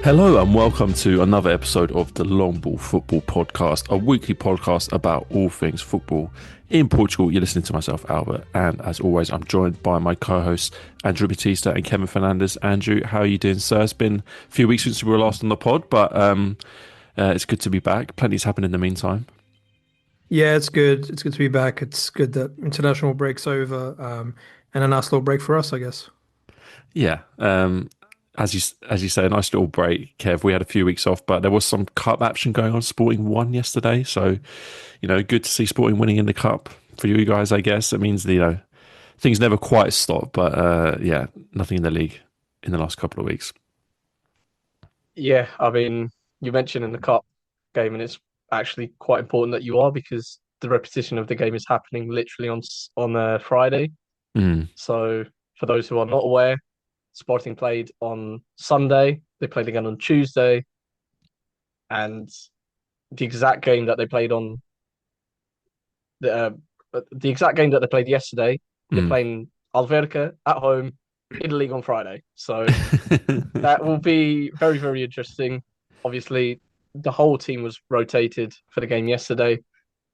Hello and welcome to another episode of the Ball Futebol Podcast, a weekly podcast about all things football in Portugal. You're listening to myself, Albert, and as always, I'm joined by my co-hosts, Andrew Batista and Kevin Fernandez. Andrew, how are you doing, sir? It's been a few weeks since we were last on the pod, but it's good to be back. Plenty's happened in the meantime. Yeah, it's good. It's good to be back. It's good that international break's over, and a nice little break for us, I guess. Yeah, as you say, a nice little break, Kev. We had a few weeks off, but there was some cup action going on. Sporting won yesterday, so good to see Sporting winning in the cup for you guys. I guess it means things never quite stop, but yeah, nothing in the league in the last couple of weeks. Yeah, I mean, you mentioned in the cup game, and it's actually quite important that you are because the repetition of the game is happening literally on Friday. Mm. So, for those who are not aware, Sporting played on Sunday. They played again on Tuesday, and the exact game that they played on the exact game that they played yesterday, they're playing Alverca at home in the league on Friday. So that will be very, very interesting. Obviously, the whole team was rotated for the game yesterday.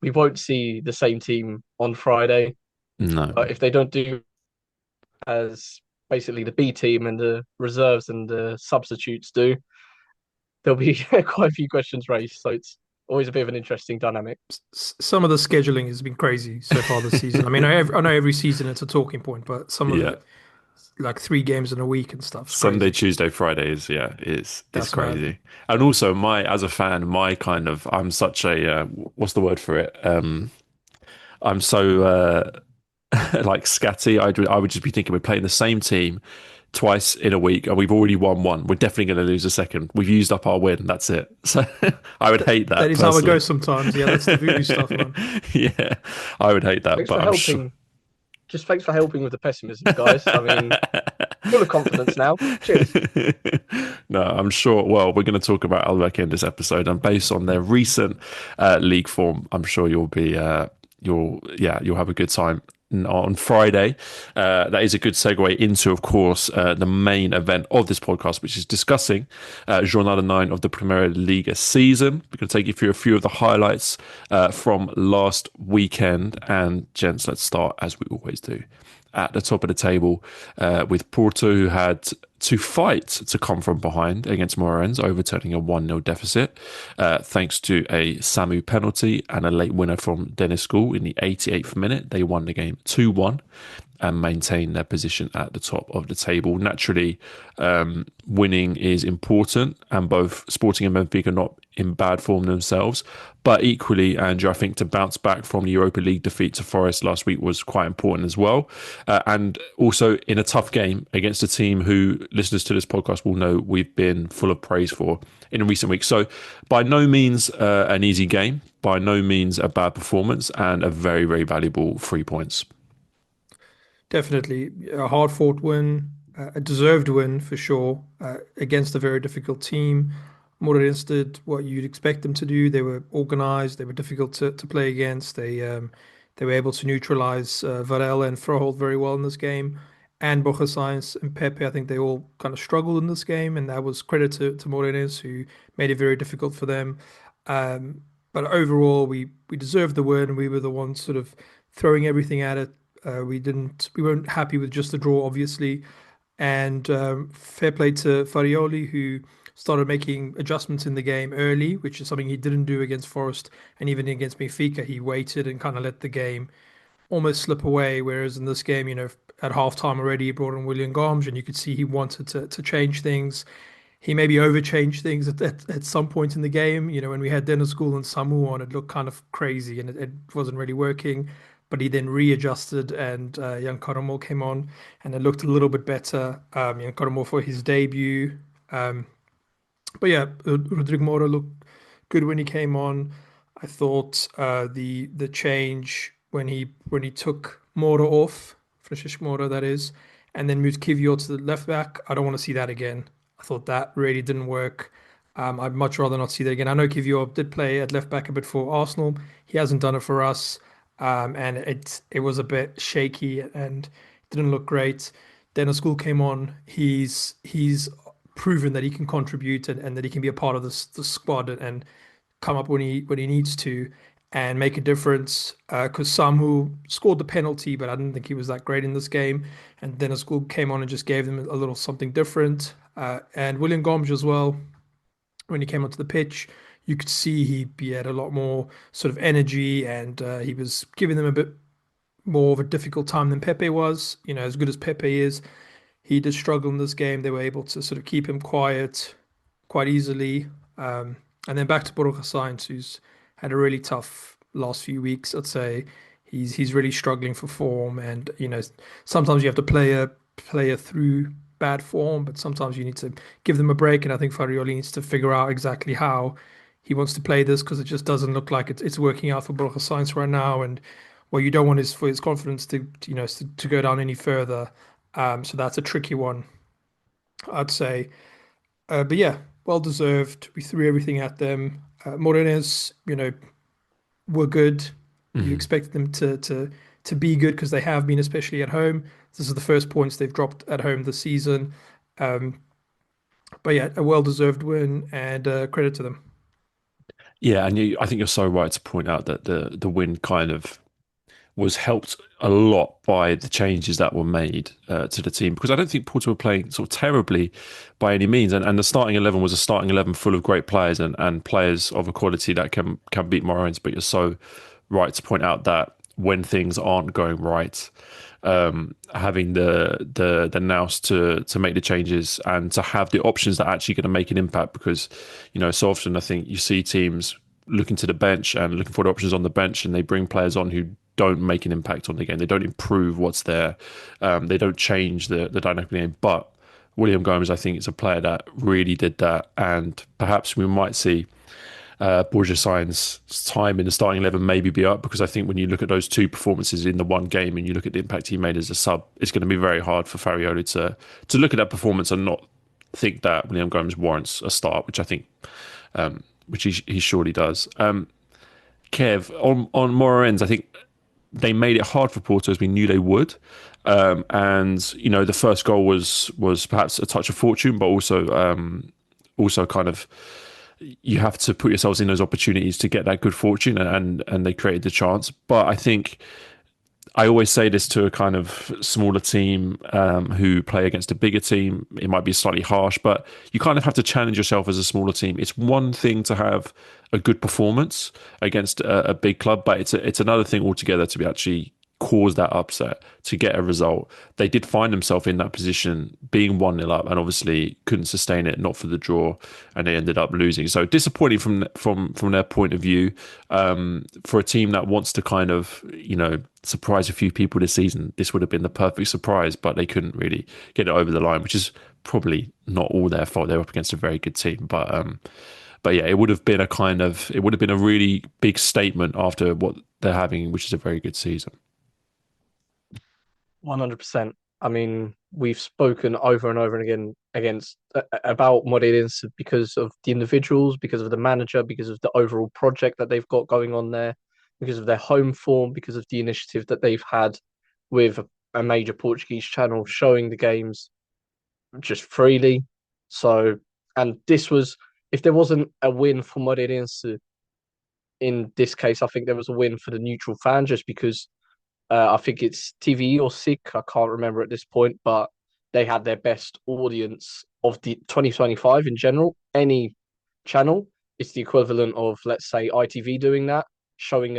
We won't see the same team on Friday. No. But if they don't do as basically the B team and the reserves and the substitutes do, there'll be quite a few questions raised. So it's always a bit of an interesting dynamic. Some of the scheduling has been crazy so far this season. I mean, I know every season it's a talking point, but some of it, like 3 games in a week and stuff. Sunday, crazy. Tuesday, Friday is That's crazy. mad. And also, as a fan, I'm such a what's the word for it? I'm so like scatty. I would just be thinking we're playing the same team twice in a week, and we've already won one. We're definitely going to lose a second. We've used up our win. That's it. So I would hate that. That is how it goes sometimes. Yeah, that's the voodoo stuff, man. Yeah, I would hate that. Thanks but for I'm helping. sure. Just thanks for helping with the pessimism, guys. I mean, full of confidence now. Cheers. No, I'm sure. Well, we're going to talk about Alverca in this episode, and based on their recent league form, I'm sure you'll have a good time on Friday. That is a good segue into, of course, the main event of this podcast, which is discussing Jornada 9 of the Primeira Liga season. We're going to take you through a few of the highlights from last weekend. And gents, let's start as we always do at the top of the table with Porto, who had to fight to come from behind against Moreirense, overturning a 1-0 deficit thanks to a Samu penalty and a late winner from Dennis School in the 88th minute. They won the game 2-1 and maintain their position at the top of the table. Naturally, winning is important, and both Sporting and Benfica are not in bad form themselves. But equally, Andrew, I think to bounce back from the Europa League defeat to Forest last week was quite important as well. And also in a tough game against a team who listeners to this podcast will know we've been full of praise for in recent weeks. So by no means an easy game, by no means a bad performance, and a very, very valuable 3 points. Definitely a hard-fought win, a deserved win for sure, against a very difficult team. Moreirense did what you'd expect them to do. They were organized. They were difficult to play against. They were able to neutralize Varela and Froholt very well in this game. And Borja Sainz and Pepe, I think they all kind of struggled in this game, and that was credit to Moreirense, who made it very difficult for them. But overall, we deserved the win. We were the ones sort of throwing everything at it. We weren't happy with just the draw, obviously. And fair play to Farioli, who started making adjustments in the game early, which is something he didn't do against Forest and even against Benfica. He waited and kind of let the game almost slip away. Whereas in this game, at halftime already, he brought in William Gomes, and you could see he wanted to change things. He maybe overchanged things at some point in the game. When we had Dennis School and Samu on, it looked kind of crazy and it wasn't really working. But he then readjusted, and Jan Karamo came on, and it looked a little bit better. Jan Karamo for his debut. But yeah, Rodrigo Moura looked good when he came on. I thought the change when he took Moura off, Francisco Moura that is, and then moved Kivior to the left back. I don't want to see that again. I thought that really didn't work. I'd much rather not see that again. I know Kivior did play at left back a bit for Arsenal. He hasn't done it for us, and it was a bit shaky and didn't look great. Dennis School came on. He's proven that he can contribute and that he can be a part of the squad and come up when he needs to and make a difference. Because Samu scored the penalty, but I didn't think he was that great in this game. And Dennis Gould came on and just gave them a little something different. And William Gomes as well, when he came onto the pitch, you could see he had a lot more sort of energy and he was giving them a bit more of a difficult time than Pepe was. You know, as good as Pepe is, he did struggle in this game. They were able to sort of keep him quiet quite easily. And then back to Borja Sainz, who's had a really tough last few weeks. I'd say he's really struggling for form, and you know sometimes you have to play a player through bad form, but sometimes you need to give them a break. And I think Farioli needs to figure out exactly how he wants to play this because it just doesn't look like it's working out for Borja Sainz right now. And what you don't want is for his confidence to go down any further. So that's a tricky one, I'd say. But yeah, well deserved. We threw everything at them. Morenes, were good. You expected them to be good because they have been, especially at home. This is the first points they've dropped at home this season. But yeah, a well-deserved win and credit to them. Yeah, and I think you're so right to point out that the win kind of was helped a lot by the changes that were made to the team, because I don't think Porto were playing sort of terribly by any means, and the starting 11 was a starting 11 full of great players and players of a quality that can beat Morons. But you're so right to point out that when things aren't going right, having the nous to make the changes and to have the options that are actually going to make an impact, because so often I think you see teams looking to the bench and looking for the options on the bench, and they bring players on who don't make an impact on the game. They don't improve what's there. They don't change the dynamic of the game. But William Gomes, I think, is a player that really did that. And perhaps we might see Borja Sainz's time in the starting 11 maybe be up, because I think when you look at those two performances in the one game and you look at the impact he made as a sub, it's going to be very hard for Farioli to look at that performance and not think that William Gomes warrants a start, which I think which he surely does. Kev, on Morons, I think they made it hard for Porto, as we knew they would. And the first goal was perhaps a touch of fortune, but also kind of, you have to put yourselves in those opportunities to get that good fortune, and they created the chance. But I think I always say this to a kind of smaller team who play against a bigger team. It might be slightly harsh, but you kind of have to challenge yourself as a smaller team. It's one thing to have a good performance against a big club, but it's another thing altogether to be actually cause that upset, to get a result. They did find themselves in that position, being 1-0 up, and obviously couldn't sustain it, not for the draw, and they ended up losing. So disappointing from their point of view. For a team that wants to kind of surprise a few people this season, this would have been the perfect surprise, but they couldn't really get it over the line, which is probably not all their fault. They were up against a very good team, but yeah, it would have been a really big statement after what they're having, which is a very good season. 100%. I mean, we've spoken over and over and again about Moreirense because of the individuals, because of the manager, because of the overall project that they've got going on there, because of their home form, because of the initiative that they've had with a major Portuguese channel showing the games just freely. So, and this was, if there wasn't a win for Moreirense in this case, I think there was a win for the neutral fan, just because I think it's TV or SIC, I can't remember at this point, but they had their best audience of the 2025 in general. Any channel, it's the equivalent of, let's say, ITV doing that, showing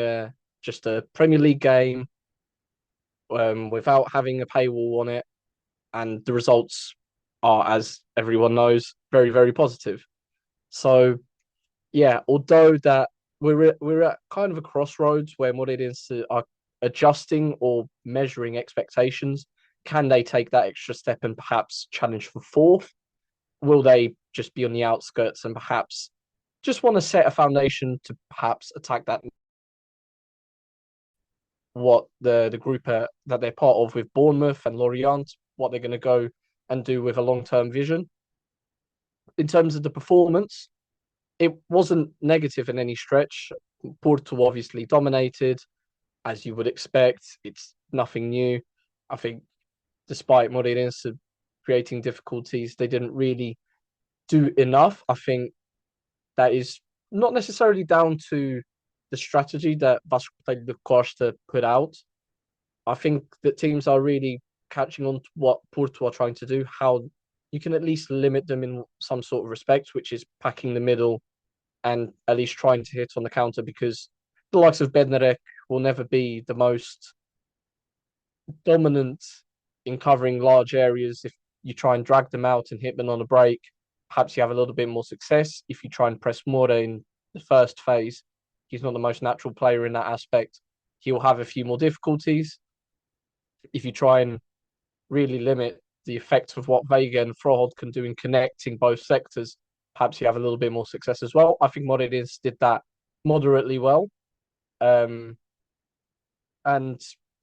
just a Premier League game without having a paywall on it. And the results are, as everyone knows, very, very positive. So, yeah, although that we're at kind of a crossroads where Moreirense are adjusting or measuring expectations. Can they take that extra step and perhaps challenge for fourth? Will they just be on the outskirts and perhaps just want to set a foundation to perhaps attack that? What the group that they're part of with Bournemouth and Lorient, what they're going to go and do with a long-term vision. In terms of the performance, it wasn't negative in any stretch. Porto obviously dominated, as you would expect. It's nothing new. I think despite Moreirense creating difficulties, they didn't really do enough. I think that is not necessarily down to the strategy that Vasco da Costa put out. I think that teams are really catching on to what Porto are trying to do, how you can at least limit them in some sort of respect, which is packing the middle and at least trying to hit on the counter, because the likes of Bednarek will never be the most dominant in covering large areas. If you try and drag them out and hit them on a break, perhaps you have a little bit more success. If you try and press More in the first phase, he's not the most natural player in that aspect. He will have a few more difficulties. If you try and really limit the effect of what Vega and Froholt can do in connecting both sectors, perhaps you have a little bit more success as well. I think Moreirense did that moderately well. And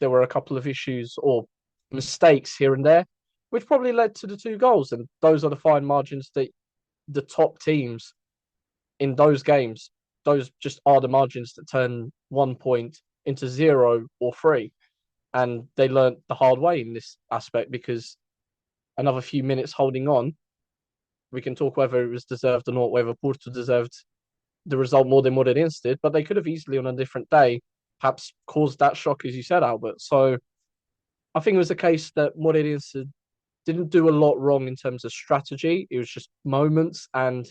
there were a couple of issues or mistakes here and there, which probably led to the 2 goals. And those are the fine margins that the top teams in those games, those just are the margins that turn 1 point into 0 or 3. And they learned the hard way in this aspect, because another few minutes holding on, we can talk whether it was deserved or not, whether Porto deserved the result more than Moreirense did, but they could have easily on a different day perhaps caused that shock, as you said, Albert. So I think it was a case that Moreirense didn't do a lot wrong in terms of strategy. It was just moments, and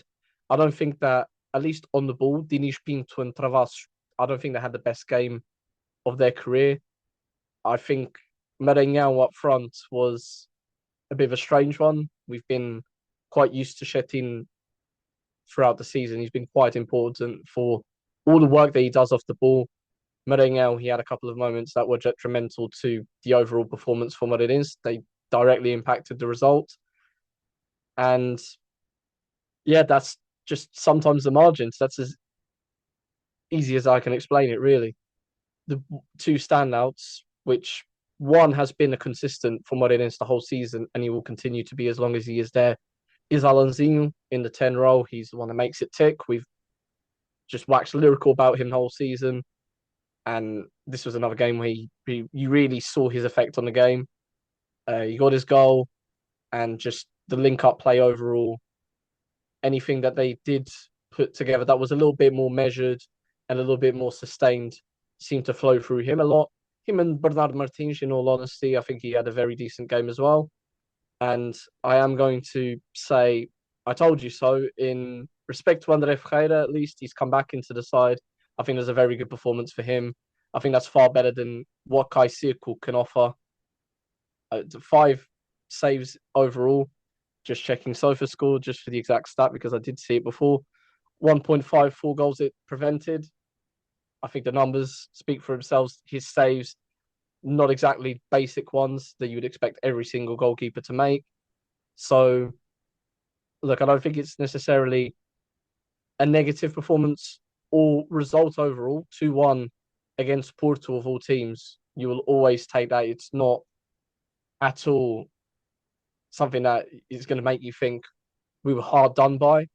I don't think that, at least on the ball, Dinis Pinto and Travas, I don't think they had the best game of their career. I think Maranhão up front was a bit of a strange one. We've been quite used to Chetin throughout the season. He's been quite important for all the work that he does off the ball. Maranhão, he had a couple of moments that were detrimental to the overall performance for Moreirense. They directly impacted the result. And yeah, that's just sometimes the margins. That's as easy as I can explain it, really. The 2 standouts, which one has been a consistent for Moreirense the whole season, and he will continue to be as long as he is there, is Alanzinho in the 10 role. He's the one that makes it tick. We've just waxed lyrical about him the whole season. And this was another game where you really saw his effect on the game. He got his goal, and just the link-up play overall, anything that they did put together that was a little bit more measured and a little bit more sustained seemed to flow through him a lot. Him and Bernardo Martins, in all honesty, I think he had a very decent game as well. And I am going to say, I told you so. In respect to André Ferreira, at least, he's come back into the side. I think there's a very good performance for him. I think that's far better than what Kai Circle can offer. 5 saves overall. Just checking SofaScore just for the exact stat, because I did see it before. 1.54 goals it prevented. I think the numbers speak for themselves. His saves, not exactly basic ones that you would expect every single goalkeeper to make. So, look, I don't think it's necessarily a negative performance or result overall. 2-1 against Porto of all teams. You will always take that. It's not at all something that is going to make you think we were hard done by.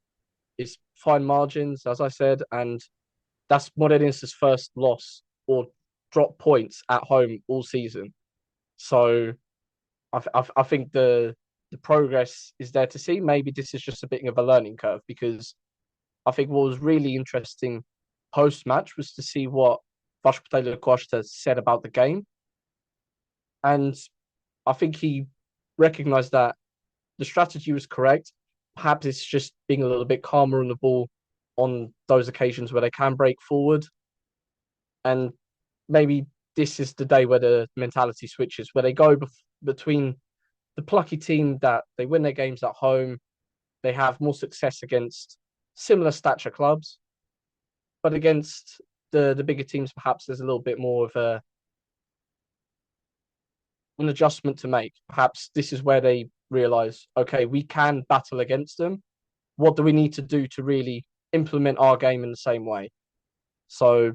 It's fine margins, as I said, and that's Moreirense's first loss or drop points at home all season. So I think the progress is there to see. Maybe this is just a bit of a learning curve, because I think what was really interesting post-match was to see what Vasco da Costa said about the game. And I think he recognised that the strategy was correct. Perhaps it's just being a little bit calmer on the ball on those occasions where they can break forward. And maybe this is the day where the mentality switches, where they go between the plucky team that they win their games at home, they have more success against similar stature clubs, but against the bigger teams, perhaps there's a little bit more of an adjustment to make. Perhaps this is where they realise, okay, we can battle against them. What do we need to do to really implement our game in the same way? So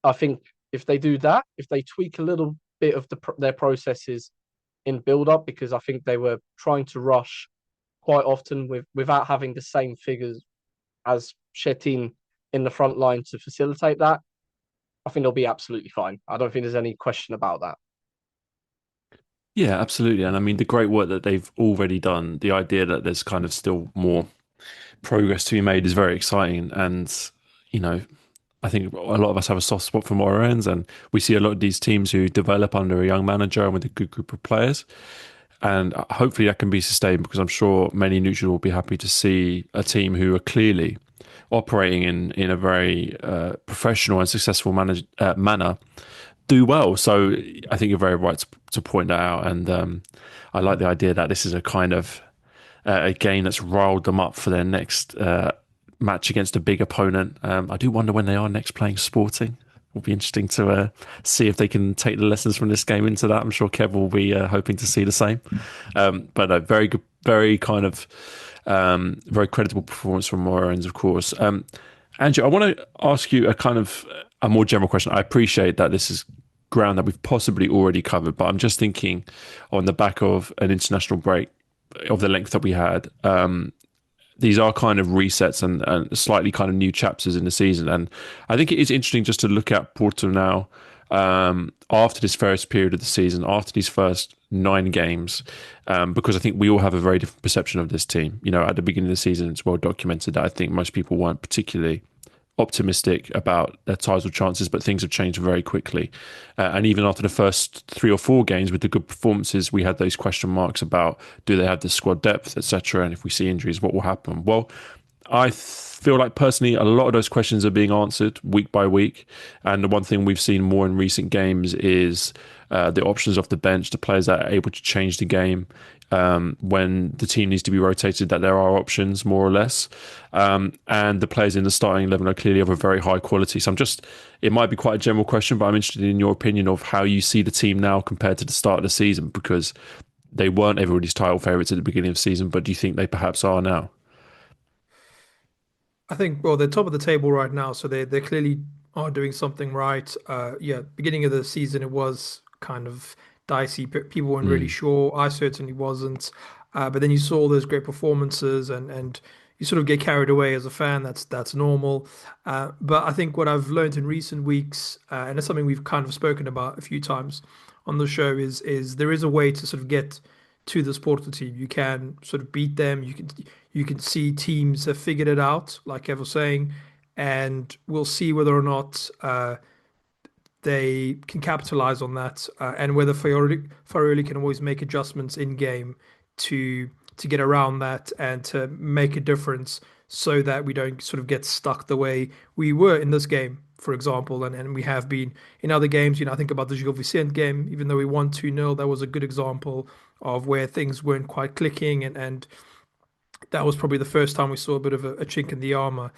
I think if they do that, if they tweak a little bit of their processes in build-up, because I think they were trying to rush quite often without having the same figures as Chetin in the front line to facilitate that, I think they'll be absolutely fine. I don't think there's any question about that. Yeah, absolutely. And I mean, the great work that they've already done, the idea that there's kind of still more progress to be made is very exciting. And, you know, I think a lot of us have a soft spot for Moreans, and we see a lot of these teams who develop under a young manager and with a good group of players. And hopefully that can be sustained, because I'm sure many neutrals will be happy to see a team who are clearly operating in a very professional and successful manner do well. So I think you're very right to point that out. And I like the idea that this is a kind of a game that's riled them up for their next match against a big opponent. I do wonder when they are next playing Sporting. It'll be interesting to see if they can take the lessons from this game into that. I'm sure Kev will be hoping to see the same. But a very good, very kind of very creditable performance from Moreans, of course. Andrew, I want to ask you a kind of a more general question. I appreciate that this is ground that we've possibly already covered, but I'm just thinking on the back of an international break of the length that we had, these are kind of resets and slightly kind of new chapters in the season. And I think it is interesting just to look at Porto now, after this first period of the season, after these first 9 games, because I think we all have a very different perception of this team. You know, at the beginning of the season, it's well documented that I think most people weren't particularly optimistic about their title chances, but things have changed very quickly. And even after the first 3 or 4 games with the good performances, we had those question marks about, do they have the squad depth, etc. And if we see injuries, what will happen? Well, I feel like personally a lot of those questions are being answered week by week. And the one thing we've seen more in recent games is the options off the bench, the players that are able to change the game when the team needs to be rotated, that there are options more or less. And the players in the starting 11 are clearly of a very high quality. So it might be quite a general question, but I'm interested in your opinion of how you see the team now compared to the start of the season, because they weren't everybody's title favourites at the beginning of the season, but do you think they perhaps are now? I think, well, they're top of the table right now, so they clearly are doing something right. Yeah, beginning of the season, it was kind of dicey. People weren't really Mm, sure. I certainly wasn't. But then you saw all those great performances, and you sort of get carried away as a fan. That's normal. But I think what I've learned in recent weeks, and it's something we've kind of spoken about a few times on the show, is there is a way to sort of get to the Porto team. You can sort of beat them. You can see teams have figured it out, like Kev was saying, and we'll see whether or not they can capitalize on that, and whether Farioli can always make adjustments in game to get around that and to make a difference, so that we don't sort of get stuck the way we were in this game, for example, and we have been in other games. I think about the Gil Vicente game, even though we won 2-0, that was a good example of where things weren't quite clicking, and that was probably the first time we saw a bit of a chink in the armor.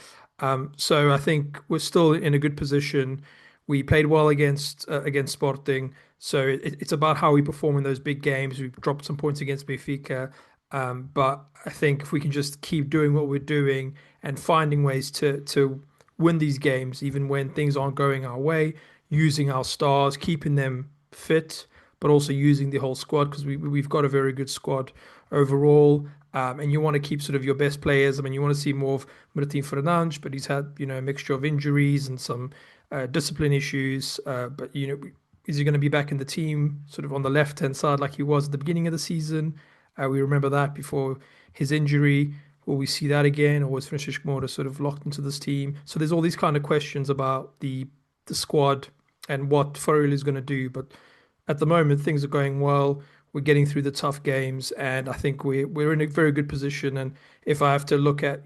So I think we're still in a good position. We played well against Sporting, so it's about how we perform in those big games. We've dropped some points against Benfica, but I think if we can just keep doing what we're doing and finding ways to win these games, even when things aren't going our way, using our stars, keeping them fit, but also using the whole squad, because we've got a very good squad overall. And you want to keep sort of your best players. I mean, you want to see more of Martin Fernandes, but he's had, a mixture of injuries and some discipline issues. But, is he going to be back in the team sort of on the left-hand side like he was at the beginning of the season? We remember that before his injury. Will we see that again? Or was Francisco Moura sort of locked into this team? So there's all these kind of questions about the squad and what Farioli is going to do. But at the moment, things are going well. We're getting through the tough games, and I think we're in a very good position. And if I have to look at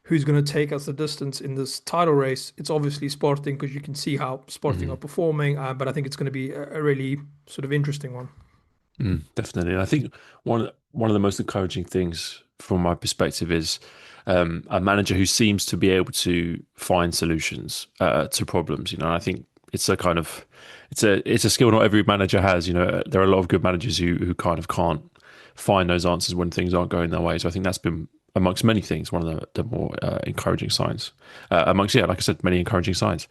who's going to take us the distance in this title race, it's obviously Sporting, because you can see how Sporting are performing. But I think it's going to be a really sort of interesting one. definitely. And I think one of the most encouraging things from my perspective is a manager who seems to be able to find solutions to problems. I think it's a kind of it's a skill not every manager has. There are a lot of good managers who kind of can't find those answers when things aren't going their way. So I think that's been, amongst many things, one of the more encouraging signs. Amongst, yeah, like I said, many encouraging signs.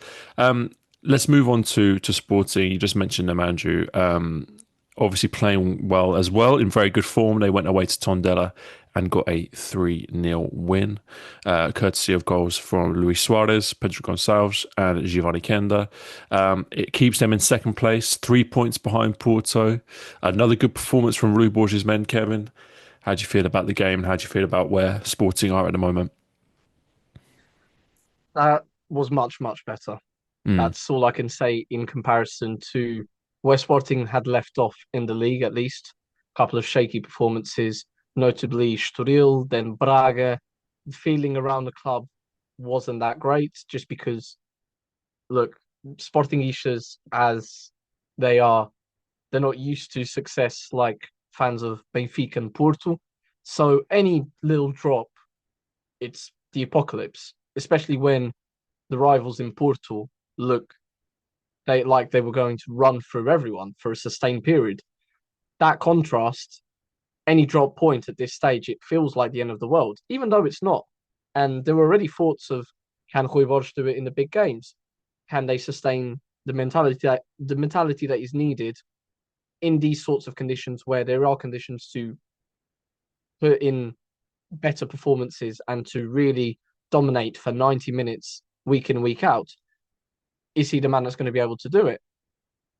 Let's move on to Sporting. You just mentioned them, Andrew. obviously playing well as well, in very good form. They went away to Tondela and got a 3-0 win, courtesy of goals from Luis Suarez, Pedro Gonçalves, and Giovanni Kenda. It keeps them in second place, 3 points behind Porto. Another good performance from Rui Borges' men, Kevin. How do you feel about the game? How do you feel about where Sporting are at the moment? That was much, much better. Mm, That's all I can say in comparison to where Sporting had left off in the league, at least. A couple of shaky performances, notably Estoril, then Braga. The feeling around the club wasn't that great, just because, look, Sportingistas, as they are, they're not used to success like fans of Benfica and Porto. So any little drop, it's the apocalypse, especially when the rivals in Porto look they were going to run through everyone for a sustained period. That contrast, any drop point at this stage, it feels like the end of the world, even though it's not. And there were already thoughts of, can Rui Borges do it in the big games? Can they sustain the mentality that is needed in these sorts of conditions where there are conditions to put in better performances and to really dominate for 90 minutes week in, week out? Is he the man that's going to be able to do it?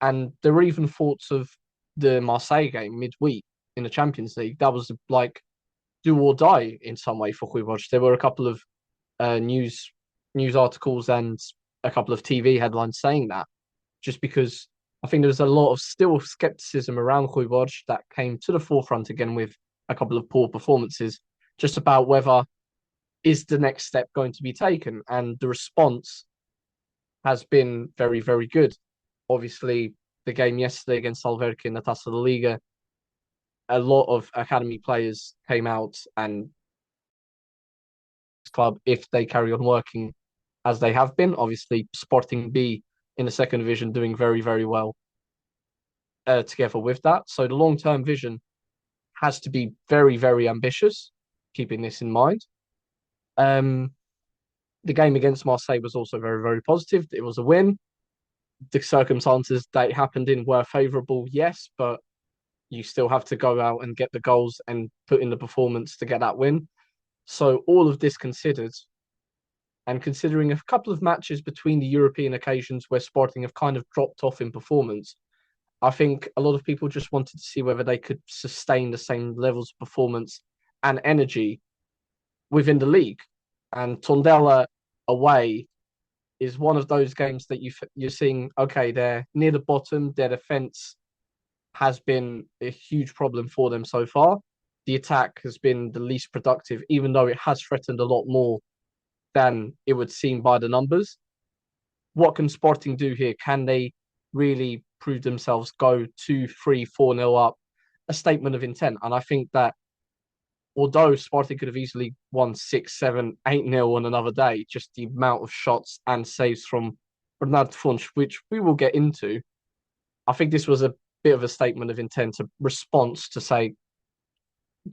And there were even thoughts of the Marseille game midweek in the Champions League. That was like do or die in some way for Rui Borges. There were a couple of news articles and a couple of TV headlines saying that, just because I think there was a lot of still skepticism around Rui Borges that came to the forefront again with a couple of poor performances, just about whether is the next step going to be taken. And the response has been very, very good. Obviously, the game yesterday against Alverca in the Taça da Liga, a lot of academy players came out and club, if they carry on working as they have been. Obviously, Sporting B in the second division doing very, very well together with that. So the long-term vision has to be very, very ambitious, keeping this in mind. The game against Marseille was also very, very positive. It was a win. The circumstances that it happened in were favourable, yes, but you still have to go out and get the goals and put in the performance to get that win. So all of this considered, and considering a couple of matches between the European occasions where Sporting have kind of dropped off in performance, I think a lot of people just wanted to see whether they could sustain the same levels of performance and energy within the league. And Tondela away is one of those games that you're seeing, okay, they're near the bottom, their defence has been a huge problem for them so far. The attack has been the least productive, even though it has threatened a lot more than it would seem by the numbers. What can Sporting do here? Can they really prove themselves, go 2-3, 4-0 up? A statement of intent. And I think that although Sporting could have easily won 6-7, 8-0 on another day, just the amount of shots and saves from Bernardo Funch, which we will get into, I think this was a bit of a statement of intent, a response to say,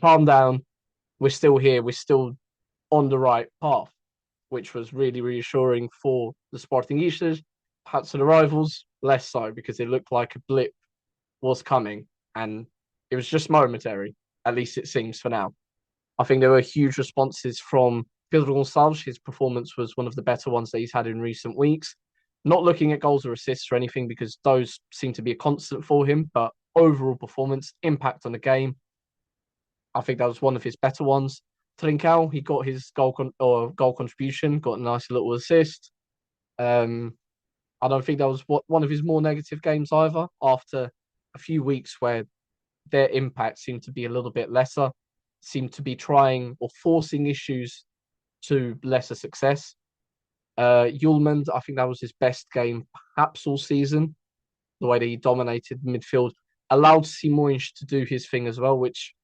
calm down, we're still here, we're still on the right path, which was really reassuring for the Sportingistas. Perhaps for the rivals, less so, because it looked like a blip was coming, and it was just momentary, at least it seems for now. I think there were huge responses from Pedro Gonçalves. His performance was one of the better ones that he's had in recent weeks. Not looking at goals or assists or anything, because those seem to be a constant for him, but overall performance, impact on the game, I think that was one of his better ones. Trincao, he got his goal contribution, got a nice little assist. I don't think that was one of his more negative games either, after a few weeks where their impact seemed to be a little bit lesser, seemed to be trying or forcing issues to lesser success. Yulman, I think that was his best game perhaps all season, the way that he dominated midfield, allowed Simões to do his thing as well, which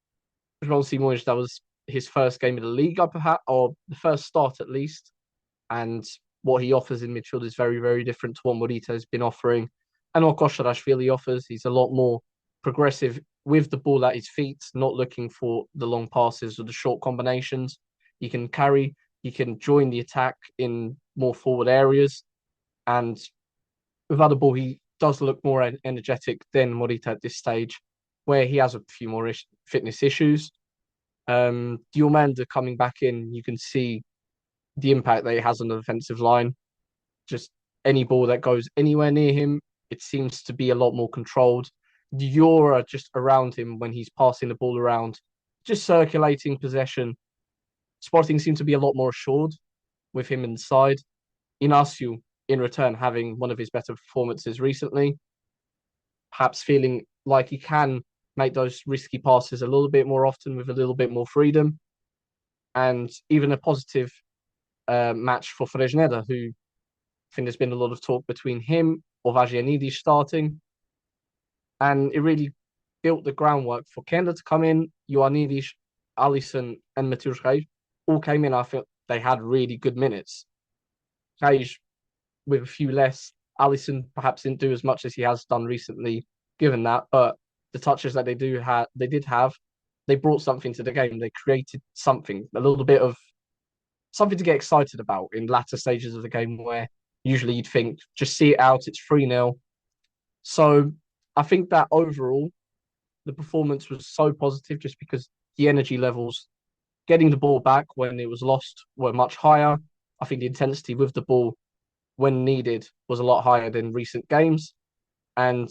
João Simões, that was his first game in the league, perhaps, or the first start at least. And what he offers in midfield is very, very different to what Morita has been offering. And what Kosharashvili offers, he's a lot more progressive with the ball at his feet, not looking for the long passes or the short combinations. He can carry, he can join the attack in more forward areas. And without the ball, he does look more energetic than Morita at this stage. where he has a few more fitness issues. Diomanda coming back in, you can see the impact that it has on the defensive line. Just any ball that goes anywhere near him, it seems to be a lot more controlled. The aura just around him when he's passing the ball around, just circulating possession. Sporting seem to be a lot more assured with him inside. Inacio, in return, having one of his better performances recently, perhaps feeling like he can make those risky passes a little bit more often with a little bit more freedom. And even a positive match for Fresneda, who I think there's been a lot of talk between him or Vagianidis starting. And it really built the groundwork for Kenda to come in. Ioannidis, Alisson, and Matheus Reis all came in. I felt they had really good minutes. Reis with a few less. Alisson perhaps didn't do as much as he has done recently, given that. But the touches that they did have, they brought something to the game. They created something, a little bit of something to get excited about in latter stages of the game where usually you'd think, just see it out, it's 3-0. So I think that overall, the performance was so positive just because the energy levels, getting the ball back when it was lost, were much higher. I think the intensity with the ball when needed was a lot higher than recent games. And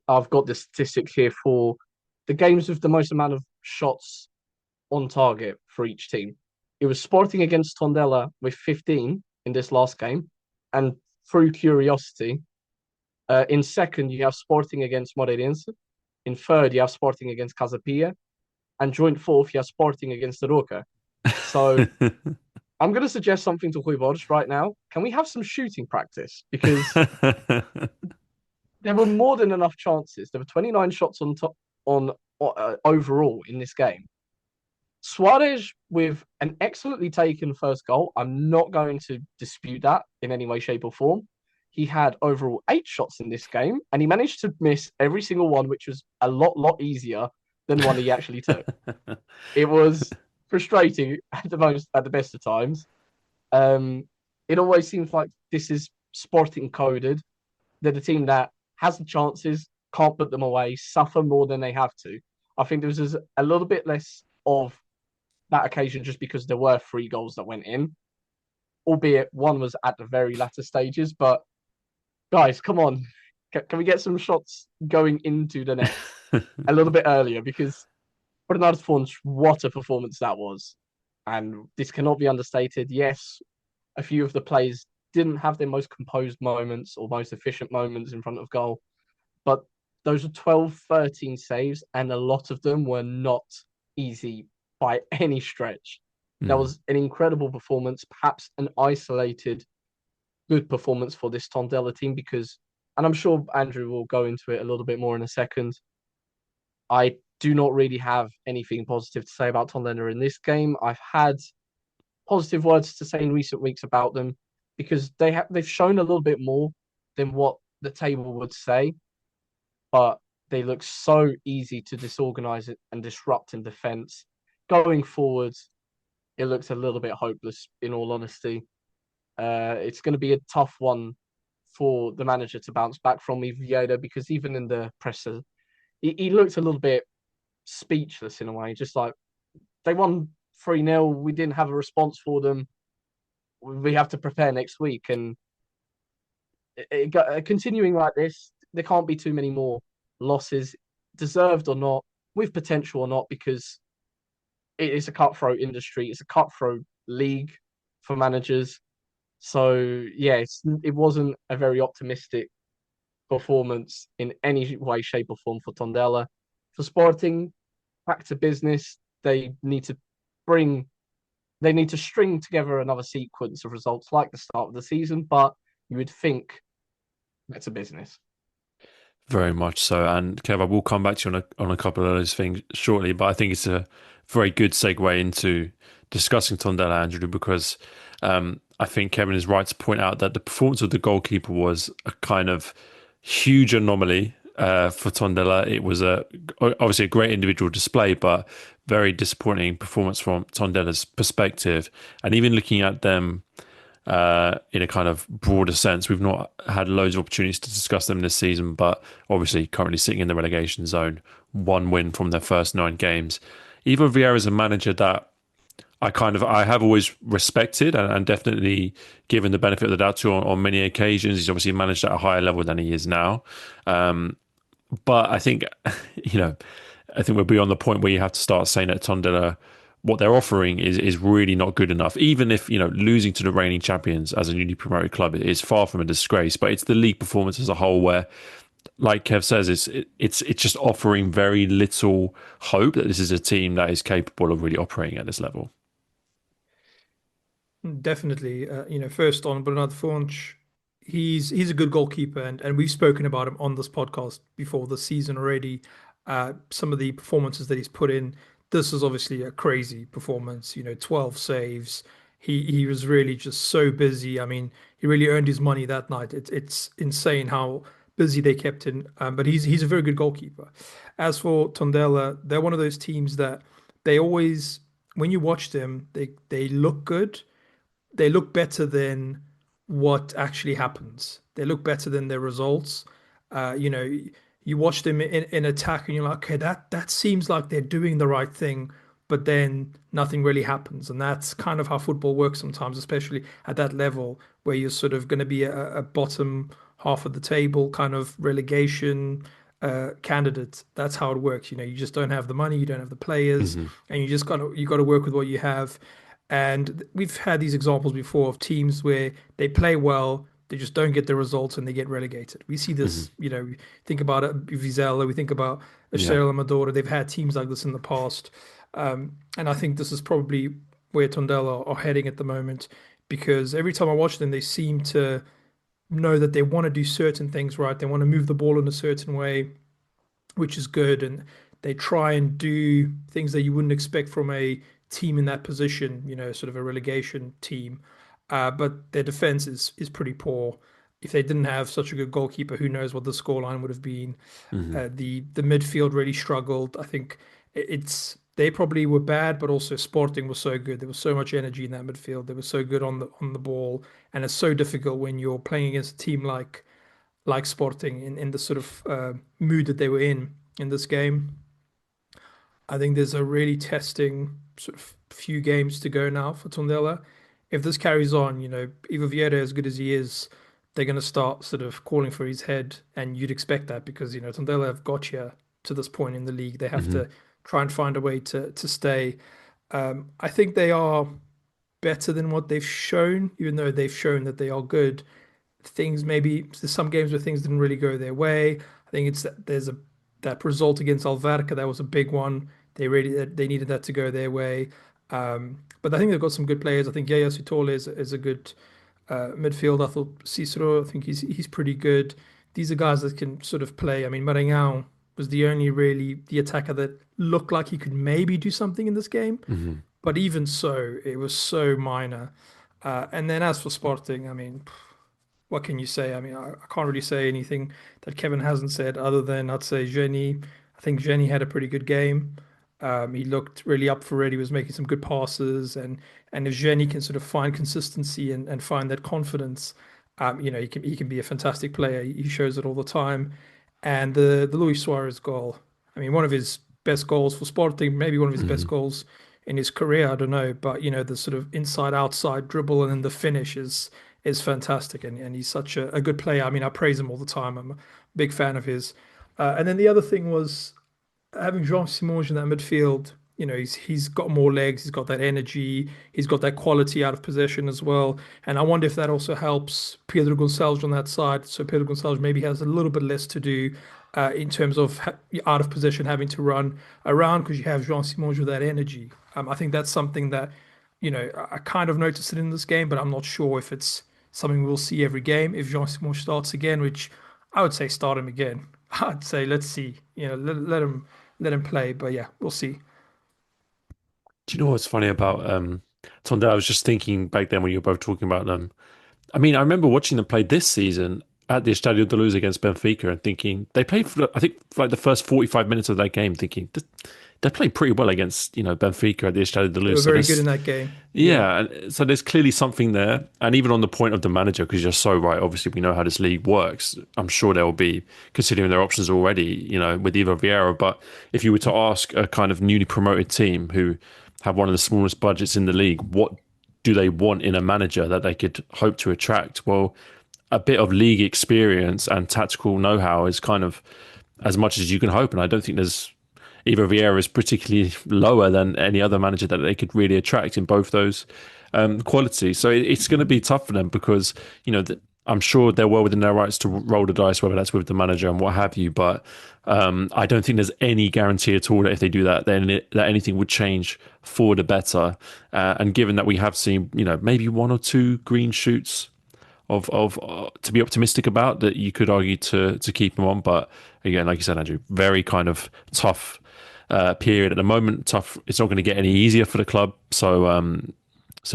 I've got the statistics here for the games with the most amount of shots on target for each team. It was Sporting against Tondela with 15 in this last game. And through curiosity, in second, you have Sporting against Moreirense. In third, you have Sporting against Casa Pia. And joint fourth, you have Sporting against Arouca. So I'm going to suggest something to Rui Borges right now. Can we have some shooting practice? Because there were more than enough chances. There were 29 shots on overall in this game. Suarez with an excellently taken first goal. I'm not going to dispute that in any way, shape, or form. He had overall 8 shots in this game, and he managed to miss every single one, which was a lot easier than one he actually took. It was frustrating at the best of times. It always seems like this is Sporting coded. They're the team that has the chances, can't put them away, suffer more than they have to. I think there was a little bit less of that occasion just because there were 3 goals that went in, albeit one was at the very latter stages. But guys, come on. Can we get some shots going into the net a little bit earlier? Because Bernardo Fontes, what a performance that was. And this cannot be understated. Yes, a few of the players didn't have their most composed moments or most efficient moments in front of goal. But those were 12, 13 saves, and a lot of them were not easy by any stretch. That was an incredible performance, perhaps an isolated good performance for this Tondela team because, and I'm sure Andrew will go into it a little bit more in a second, I do not really have anything positive to say about Tondela in this game. I've had positive words to say in recent weeks about them because they've shown a little bit more than what the table would say, but they look so easy to disorganize it and disrupt in defense. Going forwards, it looks a little bit hopeless, in all honesty. It's going to be a tough one for the manager to bounce back from Vieira because even in the presser, he looked a little bit speechless in a way, just like they won 3-0. We didn't have a response for them. We have to prepare next week. And continuing like this, there can't be too many more losses, deserved or not, with potential or not, because it is a cutthroat industry. It's a cutthroat league for managers. So, yeah, it wasn't a very optimistic performance in any way, shape, or form for Tondela. For Sporting, back to business. They need to string together another sequence of results like the start of the season, but you would think that's a business. Very much so. And Kev, I will come back to you on a couple of those things shortly, but I think it's a very good segue into discussing Tondela, Andrew, because I think Kevin is right to point out that the performance of the goalkeeper was a kind of huge anomaly for Tondela. It was obviously a great individual display, but very disappointing performance from Tondela's perspective. And even looking at them in a kind of broader sense. We've not had loads of opportunities to discuss them this season, but obviously currently sitting in the relegation zone, 1 win from their first 9 games. Ivo Vieira is a manager that I have always respected and definitely given the benefit of the doubt to on many occasions. He's obviously managed at a higher level than he is now. But I think, I think we're beyond the point where you have to start saying that Tondela, what they're offering is really not good enough. Even if, losing to the reigning champions as a newly promoted club is far from a disgrace, but it's the league performance as a whole where, like Kev says, it's just offering very little hope that this is a team that is capable of really operating at this level. Definitely. First on Bernardo Fonch, he's a good goalkeeper, and we've spoken about him on this podcast before the season already. Some of the performances that he's put in, this is obviously a crazy performance. 12 saves. He was really just so busy. I mean, he really earned his money that night. It's insane how busy they kept him. But he's a very good goalkeeper. As for Tondela, they're one of those teams that they always, when you watch them, they look good. They look better than what actually happens. They look better than their results. You watch them in attack and you're like, okay, that seems like they're doing the right thing, but then nothing really happens. And that's kind of how football works sometimes, especially at that level where you're sort of going to be a bottom half of the table kind of relegation candidate. That's how it works. You just don't have the money, you don't have the players, and you got to work with what you have. And we've had these examples before of teams where they play well, they just don't get the results and they get relegated. We see this, think about it, Vizela, we think about Estrela Amadora. They've had teams like this in the past. And I think this is probably where Tondela are heading at the moment, because every time I watch them, they seem to know that they want to do certain things right. They want to move the ball in a certain way, which is good. And they try and do things that you wouldn't expect from a team in that position, sort of a relegation team. But their defense is pretty poor. If they didn't have such a good goalkeeper, who knows what the scoreline would have been. The midfield really struggled. I think they probably were bad, but also Sporting was so good. There was so much energy in that midfield. They were so good on the ball, and it's so difficult when you're playing against a team like Sporting in the sort of mood that they were in this game. I think there's a really testing sort of few games to go now for Tondela. If this carries on, Ivo Vieira, as good as he is, they're going to start sort of calling for his head, and you'd expect that because Tondela have got here to this point in the league. They have to try and find a way to stay. I think they are better than what they've shown, even though they've shown that they are good. There's some games where things didn't really go their way. I think it's that that result against Alverca, that was a big one. They needed that to go their way. But I think they've got some good players. I think Yaya Sutole is a good midfield. I thought Cicero, I think he's pretty good. These are guys that can sort of play. I mean, Maranhão was the attacker that looked like he could maybe do something in this game. But even so, it was so minor. And then as for Sporting, I mean, what can you say? I mean, I can't really say anything that Kevin hasn't said other than I'd say Jenny. I think Jenny had a pretty good game. He looked really up for it. He was making some good passes, and if Jenny can sort of find consistency and find that confidence, he can be a fantastic player. He shows it all the time. And the Luis Suarez goal, I mean, one of his best goals for Sporting, maybe one of his best goals in his career. I don't know, but the sort of inside outside dribble and then the finish is fantastic, and he's such a good player. I mean, I praise him all the time. I'm a big fan of his. And then the other thing was having Jean Simões in that midfield. He's got more legs, he's got that energy, he's got that quality out of possession as well. And I wonder if that also helps Pedro Gonçalves on that side. So Pedro Gonçalves maybe has a little bit less to do in terms of out of possession, having to run around, because you have Jean Simões with that energy. I think that's something that I kind of noticed it in this game, but I'm not sure if it's something we'll see every game. If Jean Simões starts again, which I would say start him again. I'd say let's see. Let him play. But yeah, we'll see. Do you know what's funny about Tondela? I was just thinking back then when you were both talking about them. I mean, I remember watching them play this season at the Estadio da Luz against Benfica and thinking they played for, I think, like the first 45 minutes of that game, thinking they played pretty well against, Benfica at the Estádio da They were Luz. So very good in that game. yeah, and so there's clearly something there. And even on the point of the manager, because you're so right, obviously we know how this league works. I'm sure they'll be considering their options already, with Ivo Vieira. But if you were to ask a kind of newly promoted team who have one of the smallest budgets in the league, what do they want in a manager that they could hope to attract? Well, a bit of league experience and tactical know-how is kind of as much as you can hope. And I don't think there's Ivo Vieira is particularly lower than any other manager that they could really attract in both those qualities. So it's going to be tough for them because, I'm sure they're well within their rights to roll the dice, whether that's with the manager and what have you. But I don't think there's any guarantee at all that if they do that, then that anything would change for the better. And given that we have seen, maybe one or two green shoots of to be optimistic about, that you could argue to keep him on. But again, like you said, Andrew, very kind of tough period at the moment. Tough. It's not going to get any easier for the club. So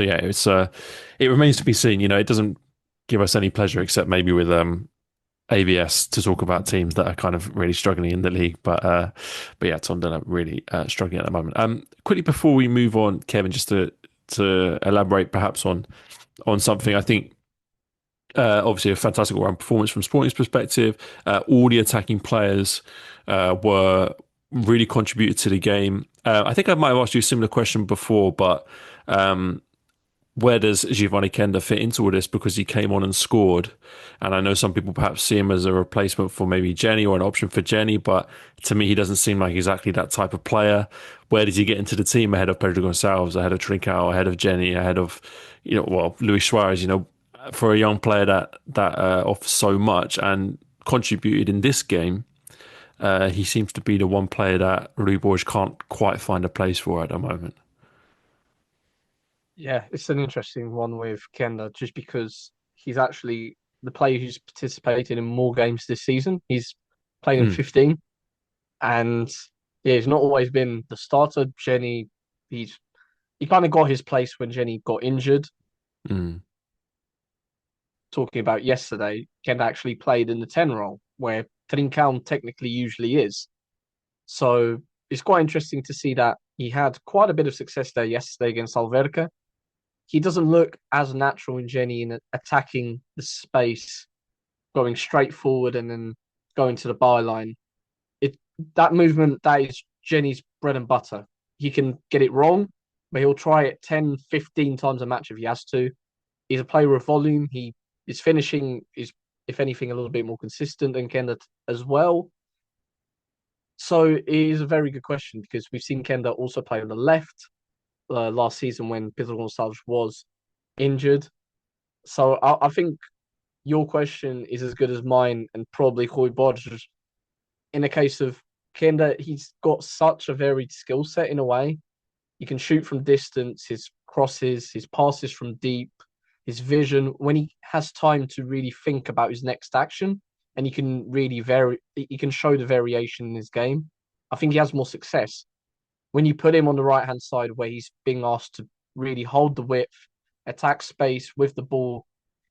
yeah, it remains to be seen. It doesn't give us any pleasure except maybe with AVS to talk about teams that are kind of really struggling in the league. But yeah, Tondela really struggling at the moment. Quickly before we move on, Kevin, just to elaborate perhaps on something, I think. Obviously, a fantastic all-round performance from Sporting's perspective. All the attacking players were really contributed to the game. I think I might have asked you a similar question before, but where does Giovanni Kenda fit into all this? Because he came on and scored, and I know some people perhaps see him as a replacement for maybe Jenny or an option for Jenny, but to me, he doesn't seem like exactly that type of player. Where does he get into the team ahead of Pedro Gonçalves, ahead of Trincao, ahead of Jenny, ahead of Luis Suarez? For a young player that offers so much and contributed in this game, he seems to be the one player that Rui Borges can't quite find a place for at the moment. Yeah, it's an interesting one with Kenda, just because he's actually the player who's participated in more games this season. He's played in 15, and yeah, he's not always been the starter. Jenny, he kind of got his place when Jenny got injured. Talking about yesterday, Kenda actually played in the 10 role, where Trincão technically usually is. So it's quite interesting to see that he had quite a bit of success there yesterday against Alverca. He doesn't look as natural in Jenny in attacking the space, going straight forward and then going to the byline. That movement, that is Jenny's bread and butter. He can get it wrong, but he'll try it 10, 15 times a match if he has to. He's a player of volume. His finishing is, if anything, a little bit more consistent than Kenda as well. So it is a very good question because we've seen Kenda also play on the left last season when Pedro Gonçalves was injured. So I think your question is as good as mine and probably Rui Borges. In the case of Kenda, he's got such a varied skill set in a way. He can shoot from distance, his crosses, his passes from deep, his vision, when he has time to really think about his next action, and he can really he can show the variation in his game. I think he has more success. When you put him on the right-hand side where he's being asked to really hold the width, attack space with the ball,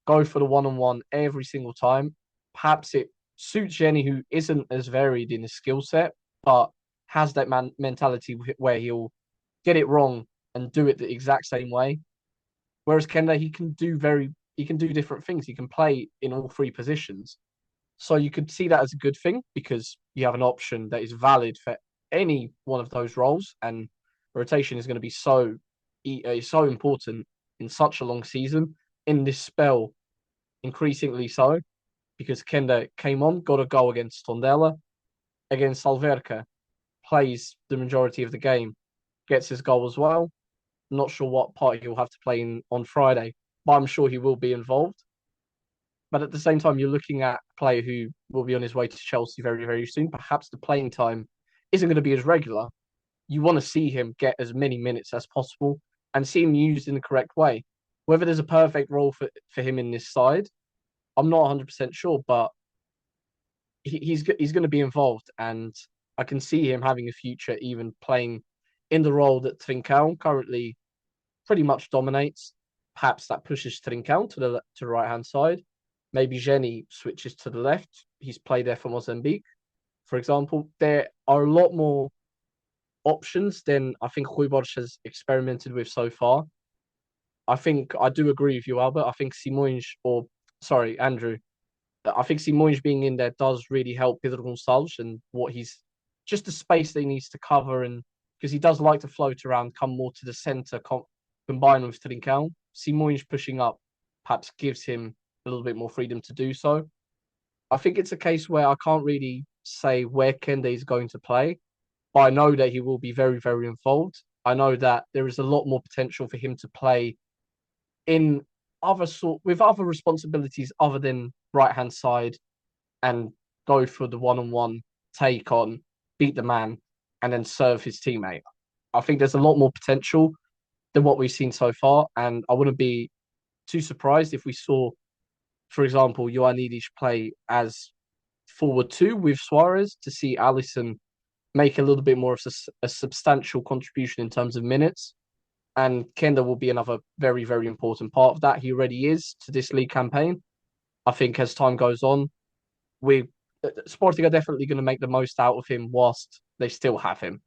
go for the one-on-one every single time, perhaps it suits Jenny, who isn't as varied in his skill set, but has that mentality where he'll get it wrong and do it the exact same way. Whereas Kenda, he can do different things. He can play in all three positions. So you could see that as a good thing because you have an option that is valid for any one of those roles, and rotation is going to be so important in such a long season. In this spell, increasingly so, because Kenda came on, got a goal against Tondela, against Alverca, plays the majority of the game, gets his goal as well. Not sure what part he'll have to play in on Friday, but I'm sure he will be involved. But at the same time, you're looking at a player who will be on his way to Chelsea very, very soon. Perhaps the playing time isn't going to be as regular. You want to see him get as many minutes as possible and see him used in the correct way. Whether there's a perfect role for him in this side, I'm not 100% sure, but he's going to be involved, and I can see him having a future even playing in the role that Trincão currently pretty much dominates. Perhaps that pushes Trincão to the right-hand side. Maybe Jenny switches to the left. He's played there for Mozambique, for example. There are a lot more options than I think Hojbjerg has experimented with so far. I think I do agree with you, Albert. I think Andrew. I think Simões being in there does really help Pedro Gonçalves and what he's just the space that he needs to cover, and because he does like to float around, come more to the centre, combine with Trincão. Simões pushing up perhaps gives him a little bit more freedom to do so. I think it's a case where I can't really say where Kende is going to play, but I know that he will be very, very involved. I know that there is a lot more potential for him to play in with other responsibilities other than right hand side and go for the one-on-one take on, beat the man, and then serve his teammate. I think there's a lot more potential than what we've seen so far, and I wouldn't be too surprised if we saw, for example, Ioannidis play as forward two with Suarez to see Alisson make a little bit more of a substantial contribution in terms of minutes. And Kenda will be another very, very important part of that. He already is to this league campaign. I think as time goes on, Sporting are definitely going to make the most out of him whilst they still have him.